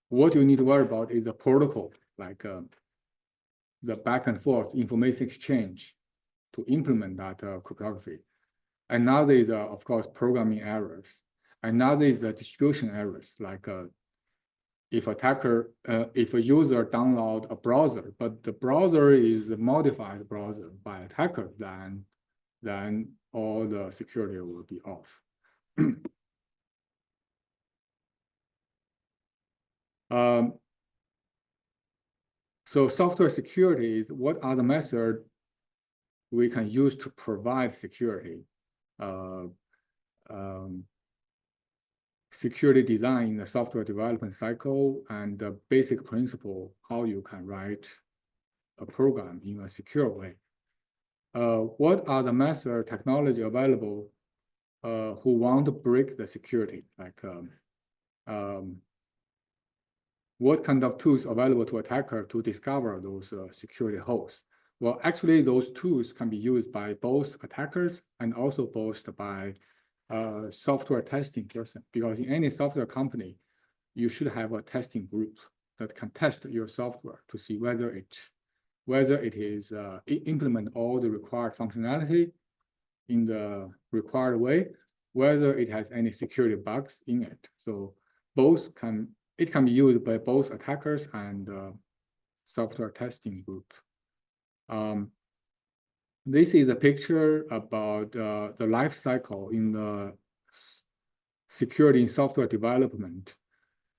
S1: What you need to worry about is the protocol, like the back and forth information exchange to implement that cryptography. Another is, of course, programming errors. Another is the distribution errors, like if a user download a browser, but the browser is a modified browser by attacker, then all the security will be off. So software security is what are the methods we can use to provide security. Security design in the software development cycle and the basic principle how you can write a program in a secure way. What are the method technology available who want to break the security? Like what kind of tools available to attacker to discover those security holes? Well, actually, those tools can be used by both attackers and also both by software testing person, because in any software company, you should have a testing group that can test your software to see whether it is implement all the required functionality in the required way, whether it has any security bugs in it. So it can be used by both attackers and software testing group. This is a picture about the life cycle in the security in software development.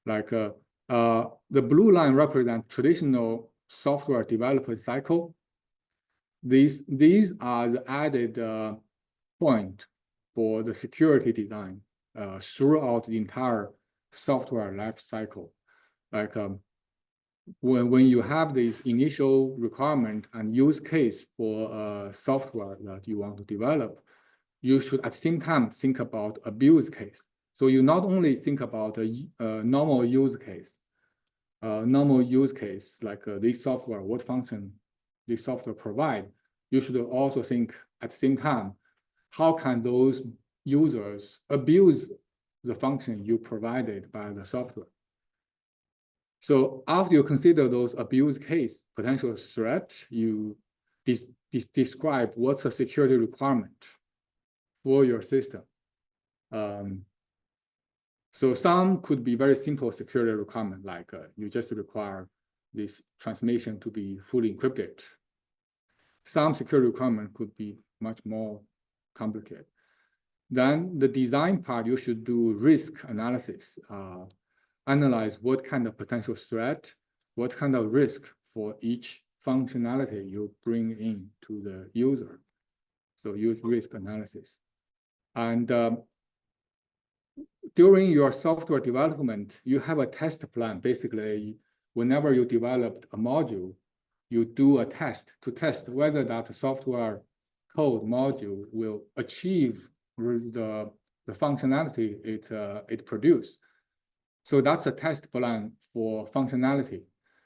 S1: Like the blue line represents traditional software development cycle. These are the added point for the security design throughout the entire software life cycle. Like when you have this initial requirement and use case for software that you want to develop, you should at the same time think about abuse case. So you not only think about a normal use case like this software, what function this software provide, you should also think at the same time, how can those users abuse the function you provided by the software? So after you consider those abuse case, potential threat, you describe what's a security requirement for your system. So some could be very simple security requirement, like you just require this transmission to be fully encrypted. Some security requirement could be much more complicated. Then the design part, you should do risk analysis. Analyze what kind of potential threat, what kind of risk for each functionality you bring in to the user. So use risk analysis. And during your software development, you have a test plan. Basically, whenever you develop a module, you do a test to test whether that software code module will achieve the functionality it produces. So that's a test plan for functionality.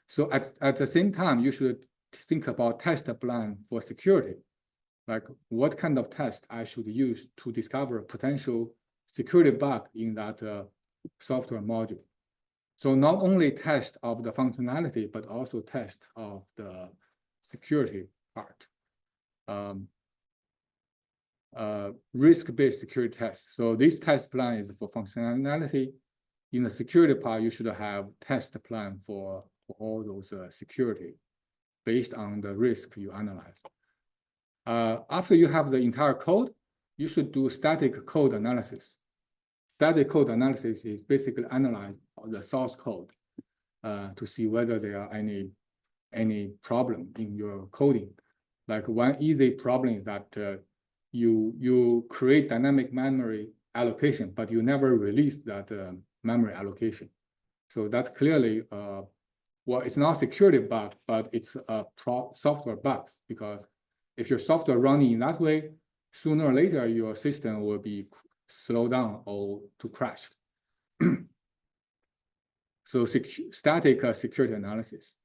S1: So at the same time, you should think about test plan for security. Like what kind of test I should use to discover a potential security bug in that software module. So not only test of the functionality, but also test of the security part. Risk-based security test. So this test plan is for functionality. In the security part, you should have test plan for all those security based on the risk you analyze. After you have the entire code, you should do static code analysis. Static code analysis is basically analyze the source code to see whether there are any problem in your coding. Like one easy problem is that you create dynamic memory allocation, but you never release that memory allocation. So that's clearly, well, it's not a security bug, but it's a software bug, because if your software running in that way, sooner or later, your system will be slowed down or to crash. So static security analysis.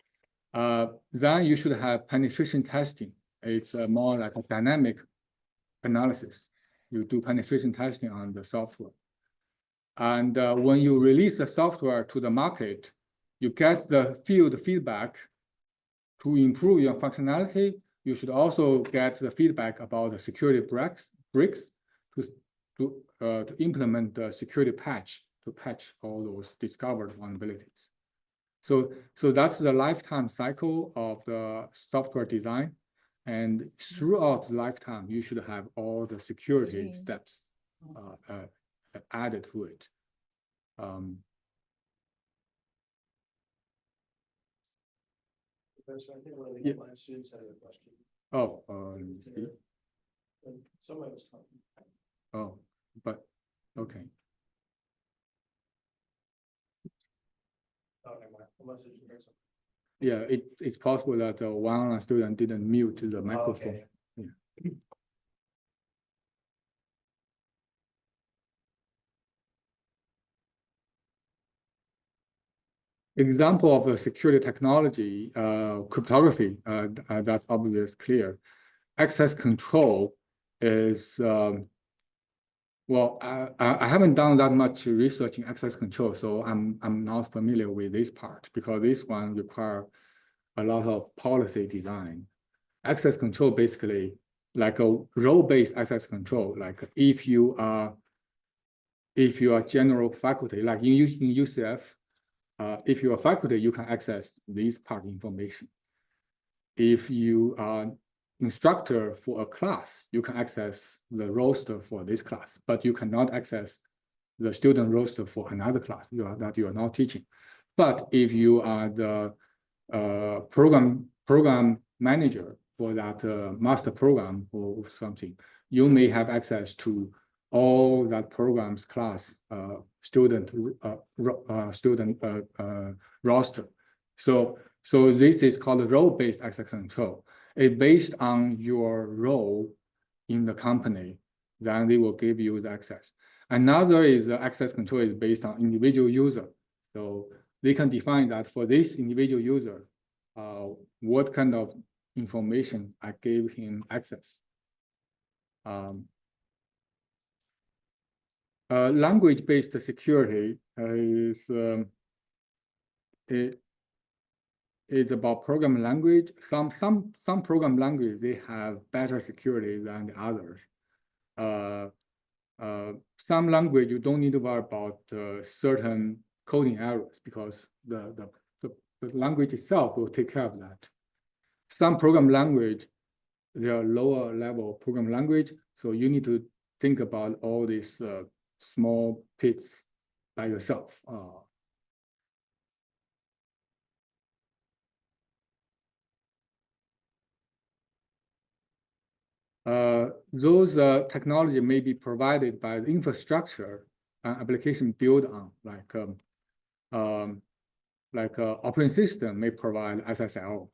S1: Then you should have penetration testing. It's more like a dynamic analysis. You do penetration testing on the software. And when you release the software to the market, you get the field feedback to improve your functionality. You should also get the feedback about the security bricks to implement the security patch to patch all those discovered vulnerabilities. So that's the lifetime cycle of the software design. And throughout the lifetime, you should have all the security steps added to it.
S2: Professor, I think one of the online students had a question.
S1: Oh, let me see.
S2: Somebody was talking.
S1: Oh, but okay.
S2: Oh, never mind. Unless it's heard something.
S1: Yeah, it's possible that one student didn't mute the microphone.
S2: Okay.
S1: Yeah. Example of the security technology, cryptography, that's obvious, clear. Access control is, well, I haven't done that much research in access control, so I'm not familiar with this part because this one requires a lot of policy design. Access control basically like a role-based access control, like if you are general faculty, like in UCF, if you are faculty, you can access this part information. If you are instructor for a class, you can access the roster for this class, but you cannot access the student roster for another class that you are not teaching. But if you are the program manager for that master program or something, you may have access to all that program's class student roster. So this is called role-based access control. It's based on your role in the company, then they will give you the access. Another is access control is based on individual user. So they can define that for this individual user, what kind of information I gave him access. Language-based security is about program language. Some program language, they have better security than the others. Some language you don't need to worry about certain coding errors because the language itself will take care of that. Some program language, they are lower level program language, so you need to think about all these small bits by yourself. Those technology may be provided by the infrastructure application built on, like operating system may provide SSL.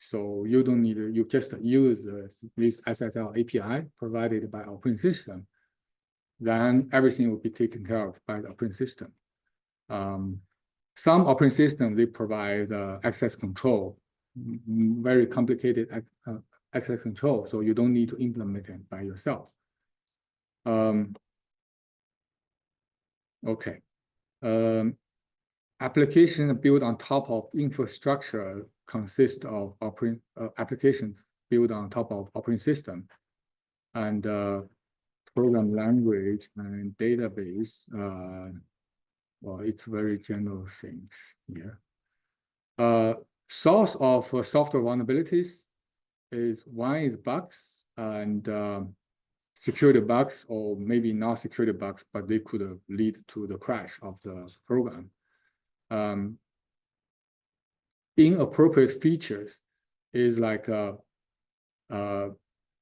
S1: So you don't need to, you just use this SSL API provided by operating system. Then everything will be taken care of by the operating system. Some operating systems, they provide access control, very complicated access control, so you don't need to implement it by yourself. Okay. Application built on top of infrastructure consist of applications built on top of operating system and program language and database. Well, it's very general things here. Source of software vulnerabilities is one is bugs and security bugs, or maybe not security bugs, but they could lead to the crash of the program. Inappropriate features is like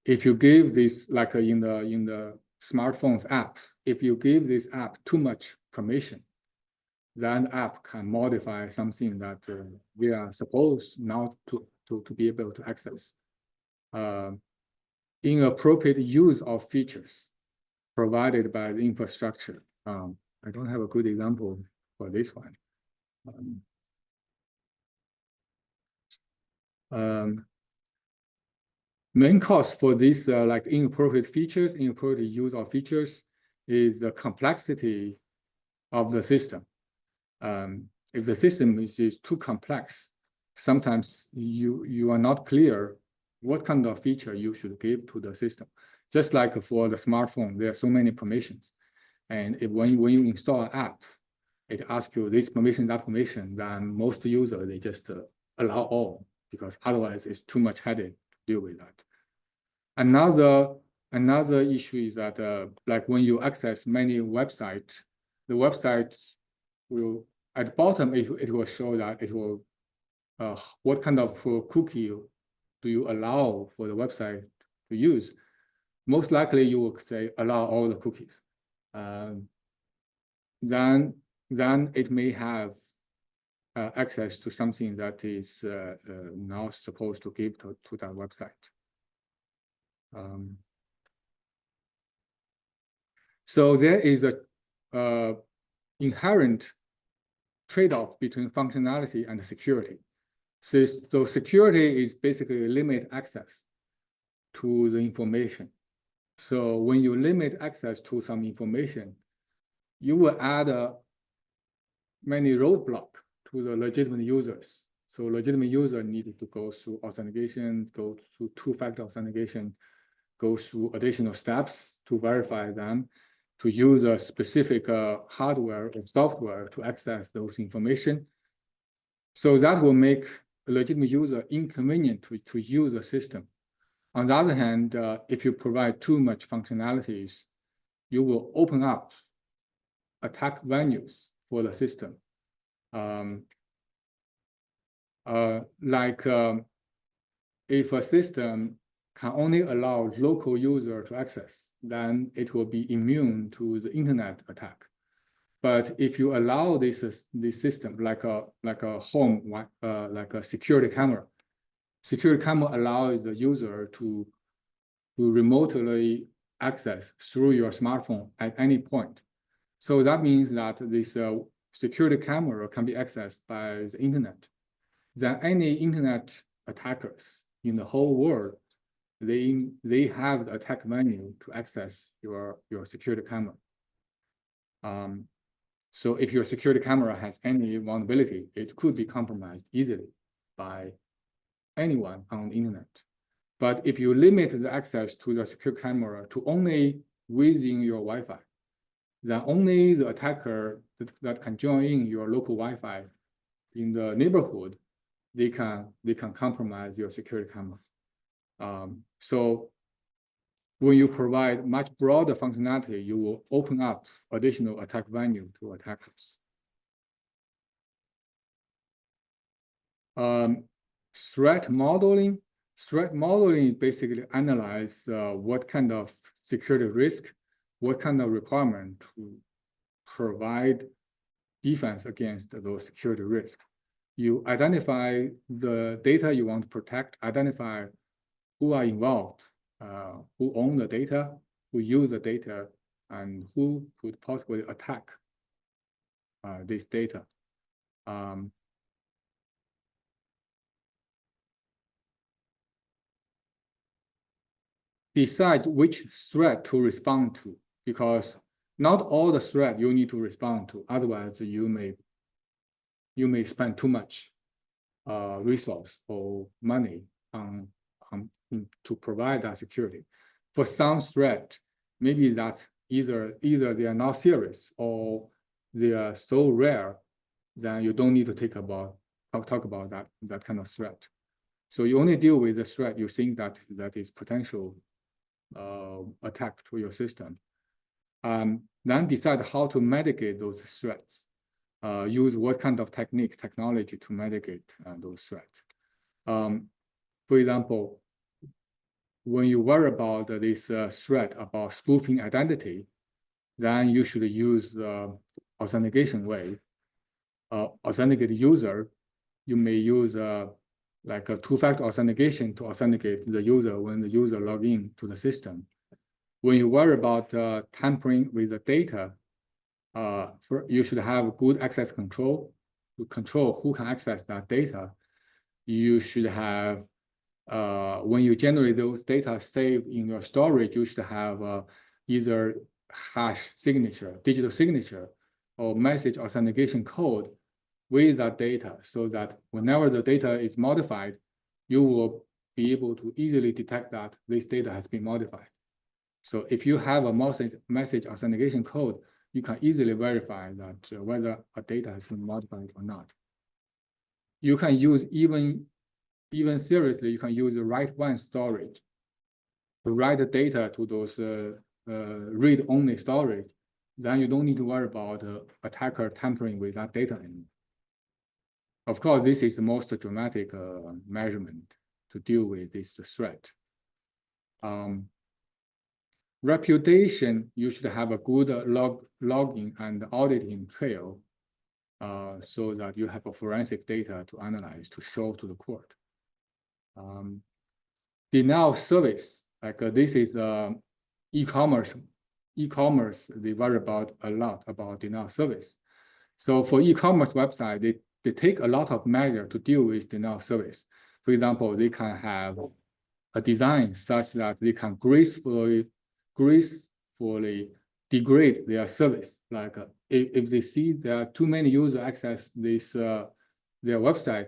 S1: if you give this, like in the smartphones app, if you give this app too much permission, then the app can modify something that we are supposed not to be able to access. Inappropriate use of features provided by the infrastructure. I don't have a good example for this one. Main cause for these like inappropriate features, inappropriate use of features, is the complexity of the system. If the system is too complex, sometimes you are not clear what kind of feature you should give to the system. Just like for the smartphone, there are so many permissions. And when you install an app, it asks you this permission, that permission, then most users, they just allow all, because otherwise it's too much headache to deal with that. Another issue is that like when you access many websites, the website will, at the bottom, it will show that it will, what kind of cookie do you allow for the website to use? Most likely you will say allow all the cookies. Then it may have access to something that is not supposed to give to that website. So there is a inherent trade-off between functionality and security. So security is basically limit access to the information. So when you limit access to some information, you will add many roadblock to the legitimate users. So legitimate user needed to go through authentication, go through two-factor authentication, go through additional steps to verify them, to use a specific hardware or software to access those information. So that will make a legitimate user inconvenient to use the system. On the other hand, if you provide too much functionalities, you will open up attack venues for the system. If a system can only allow local user to access, then it will be immune to the internet attack. But if you allow this system, like a home, like a security camera allows the user to remotely access through your smartphone at any point. So that means that this security camera can be accessed by the internet. Then any internet attackers in the whole world, they have the attack menu to access your security camera. So if your security camera has any vulnerability, it could be compromised easily by anyone on the internet. But if you limit the access to the secure camera to only within your Wi-Fi, then only the attacker that can join in your local Wi-Fi in the neighborhood, they can compromise your security camera. So when you provide much broader functionality, you will open up additional attack venue to attackers. Threat modeling basically analyze what kind of security risk, what kind of requirement to provide defense against those security risks. You identify the data you want to protect, identify who are involved, who own the data, who use the data, and who could possibly attack this data. Decide which threat to respond to, because not all the threat you need to respond to. Otherwise, you may spend too much resource or money to provide that security. For some threat, maybe that's either they are not serious or they are so rare that you don't need to talk about that kind of threat. So you only deal with the threat you think that is potential attack to your system. Then decide how to mitigate those threats. Use what kind of technology to mitigate those threats. For example, when you worry about this threat about spoofing identity, then you should use authentication way. Authenticate user, you may use like a two-factor authentication to authenticate the user when the user log in to the system. When you worry about tampering with the data, you should have good access control to control who can access that data. You should have when you generate those data saved in your storage, you should have either hash signature, digital signature, or message authentication code with that data, so that whenever the data is modified, you will be able to easily detect that this data has been modified. So if you have a message authentication code, you can easily verify that whether a data has been modified or not. You can use even seriously, you can use the write-one storage to write the data to those read-only storage. Then you don't need to worry about attacker tampering with that data anymore. Of course, this is the most dramatic measurement to deal with this threat. Reputation, you should have a good logging and auditing trail so that you have a forensic data to analyze, to show to the court. Denial service, like this is e-commerce. E-commerce, they worry about a lot about denial service. So for e-commerce website, they take a lot of measure to deal with denial service. For example, they can have a design such that they can gracefully degrade their service. Like if they see there are too many users access this their website,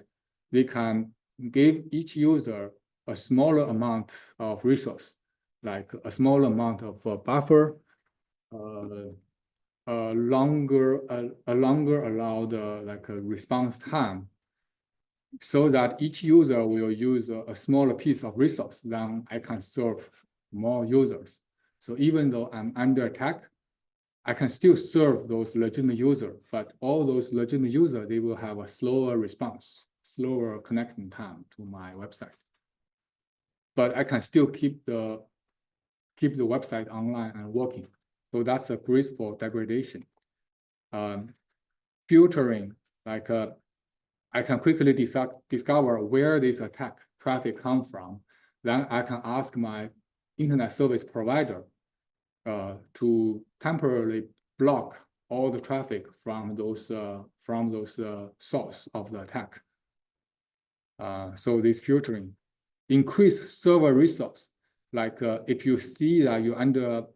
S1: they can give each user a smaller amount of resource, like a smaller amount of buffer, a longer allowed like a response time, so that each user will use a smaller piece of resource, then I can serve more users. So even though I'm under attack, I can still serve those legitimate users, but all those legitimate users, they will have a slower response, slower connecting time to my website. But I can still keep the website online and working. So that's a graceful degradation. Filtering, like I can quickly discover where this attack traffic comes from. Then I can ask my internet service provider to temporarily block all the traffic from those source of the attack. So this filtering, increase server resource. Like if you see that you're under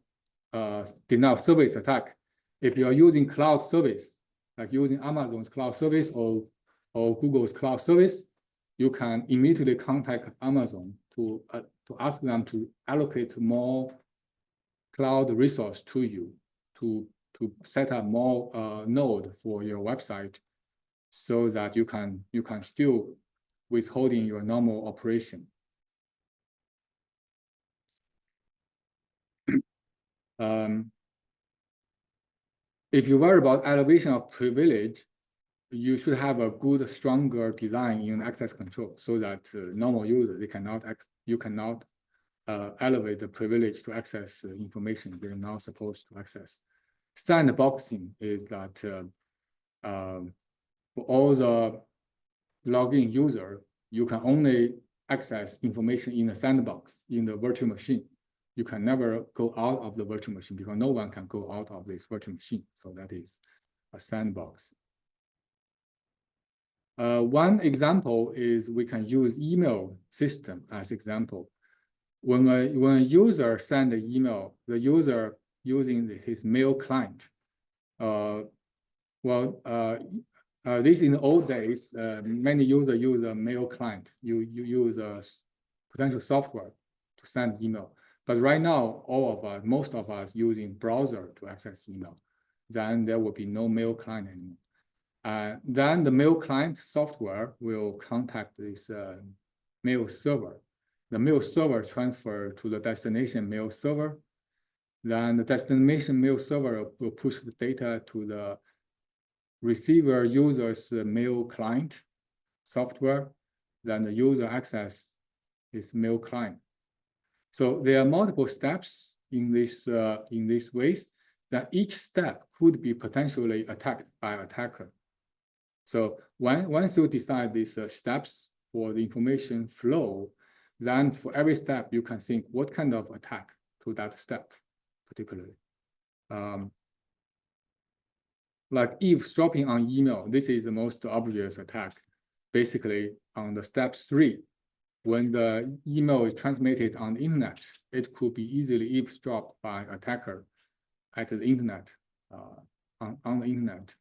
S1: denial service attack, if you are using cloud service, like using Amazon's cloud service or Google's cloud service, you can immediately contact Amazon to ask them to allocate more cloud resource to you to set up more node for your website, so that you can still withholding your normal operation. If you worry about elevation of privilege, you should have a good, stronger design in access control, so that normal users, you cannot elevate the privilege to access information they're not supposed to access. Sandboxing is that for all the login user, you can only access information in the sandbox, in the virtual machine. You can never go out of the virtual machine because no one can go out of this virtual machine. So that is a sandbox. One example is we can use email system as example. When a user send an email, the user using his mail client. This in the old days, many users use a mail client. You use a potential software to send email. But right now, most of us using browser to access email. Then there will be no mail client anymore. Then the mail client software will contact this mail server. The mail server transfer to the destination mail server. Then the destination mail server will push the data to the receiver user's mail client software. Then the user access his mail client. So there are multiple steps in this ways that each step could be potentially attacked by an attacker. So once you decide these steps for the information flow, then for every step you can think what kind of attack to that step particularly. Like eavesdropping on email, this is the most obvious attack. Basically on the step 3, when the email is transmitted on the internet, it could be easily eavesdropped by attacker at the internet, on the internet.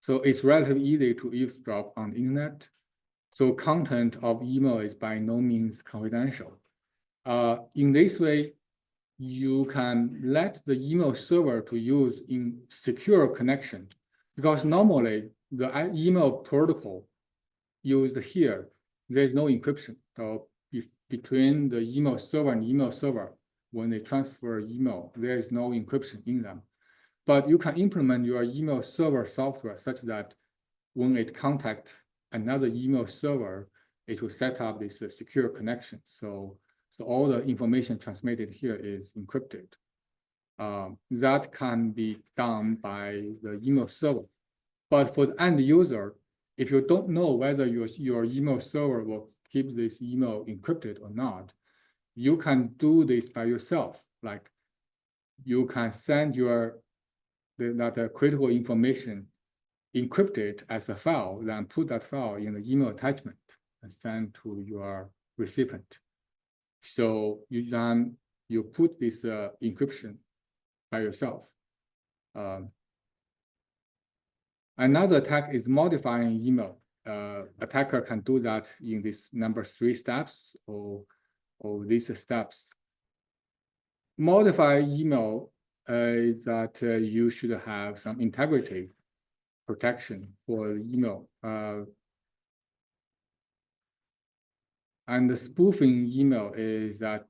S1: So it's relatively easy to eavesdrop on the internet. So content of email is by no means confidential. In this way, you can let the email server to use in secure connection, because normally the email protocol used here, there's no encryption. So between the email server and email server, when they transfer email, there is no encryption in them. But you can implement your email server software such that when it contacts another email server, it will set up this secure connection. So all the information transmitted here is encrypted. That can be done by the email server. But for the end user, if you don't know whether your email server will keep this email encrypted or not, you can do this by yourself. Like you can send that critical information encrypted as a file, then put that file in the email attachment and send to your recipient. So you put this encryption by yourself. Another attack is modifying email. Attacker can do that in this number 3 steps or these steps. Modify email is that you should have some integrity protection for email. And the spoofing email is that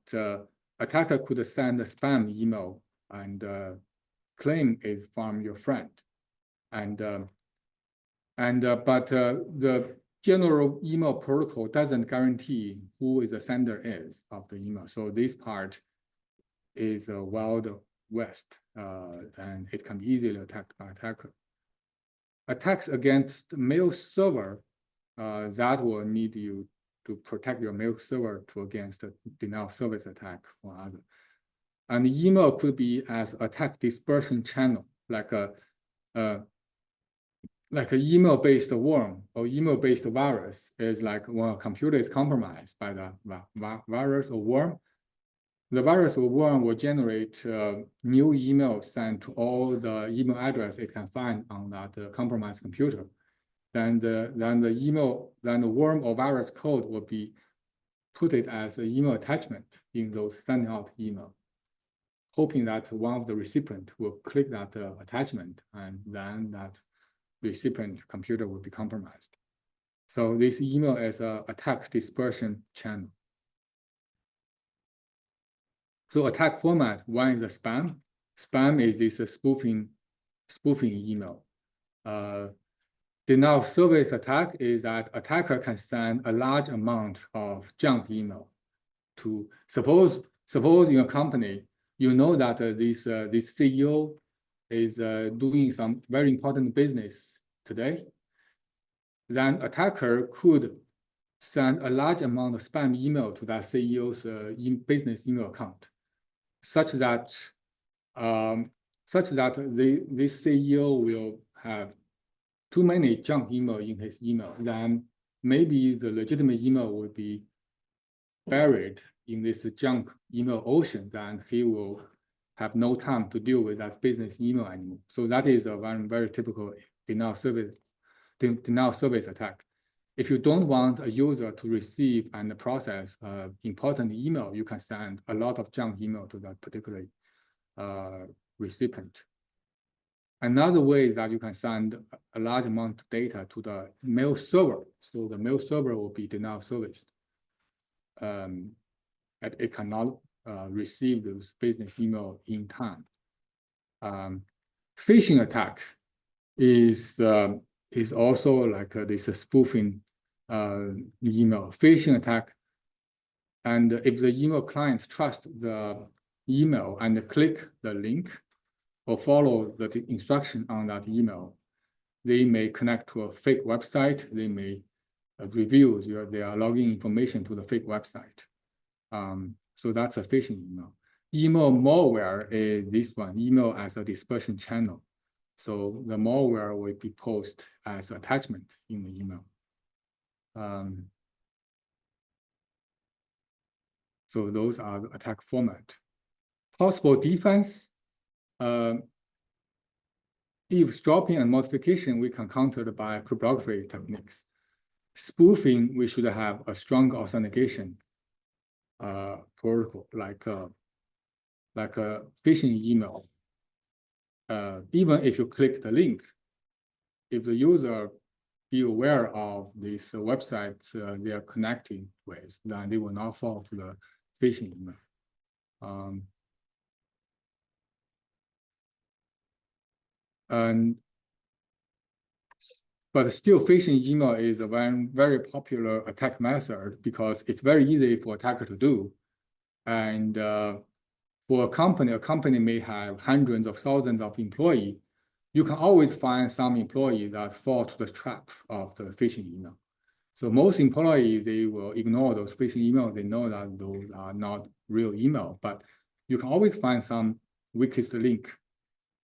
S1: attacker could send a spam email and claim it's from your friend. But the general email protocol doesn't guarantee who the sender is of the email. So this part is a wild west, and it can be easily attacked by attacker. Attacks against mail server, that will need you to protect your mail server against a denial of service attack or other. And email could be as attack dispersion channel, like a email-based worm or email-based virus is like when a computer is compromised by the virus or worm. The virus or worm will generate new email sent to all the email address it can find on that compromised computer. Then the worm or virus code will be put it as an email attachment in those sending out email, hoping that one of the recipient will click that attachment, and then that recipient computer will be compromised. So this email is an attack dispersion channel. So attack format, one is a spam. Spam is this spoofing email. Denial of service attack is that attacker can send a large amount of junk email to, suppose in a company, you know that this CEO is doing some very important business today. Then attacker could send a large amount of spam email to that CEO's business email account, such that this CEO will have too many junk email in his email. Then maybe the legitimate email will be buried in this junk email ocean. Then he will have no time to deal with that business email anymore. So that is a very typical denial of service attack. If you don't want a user to receive and process important email, you can send a lot of junk email to that particular recipient. Another way is that you can send a large amount of data to the mail server. So the mail server will be denial of service. It cannot receive those business email in time. Phishing attack is also like this spoofing email. Phishing attack, and if the email client trusts the email and click the link or follow the instruction on that email, they may connect to a fake website. They may reveal their login information to the fake website. So that's a phishing email. Email malware is this one, email as a dispersion channel. So the malware will be posted as attachment in the email. So those are the attack format. Possible defense, eavesdropping and modification we can counter by cryptography techniques. Spoofing, we should have a strong authentication protocol, like a phishing email. Even if you click the link, if the user be aware of this website they are connecting with, then they will not fall to the phishing email. But still, phishing email is a very, very popular attack method because it's very easy for attacker to do. And for a company may have hundreds of thousands of employees. You can always find some employees that fall to the trap of the phishing email. So most employees, they will ignore those phishing emails. They know that those are not real email, but you can always find some weakest link,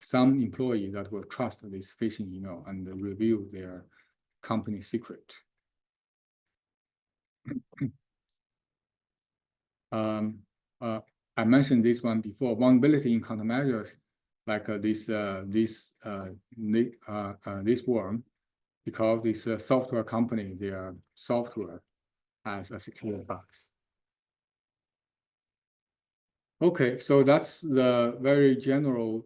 S1: some employee that will trust this phishing email and reveal their company secret. I mentioned this one before, vulnerability in countermeasures, like this worm, because this software company, their software has a secure box. Okay, so that's the very general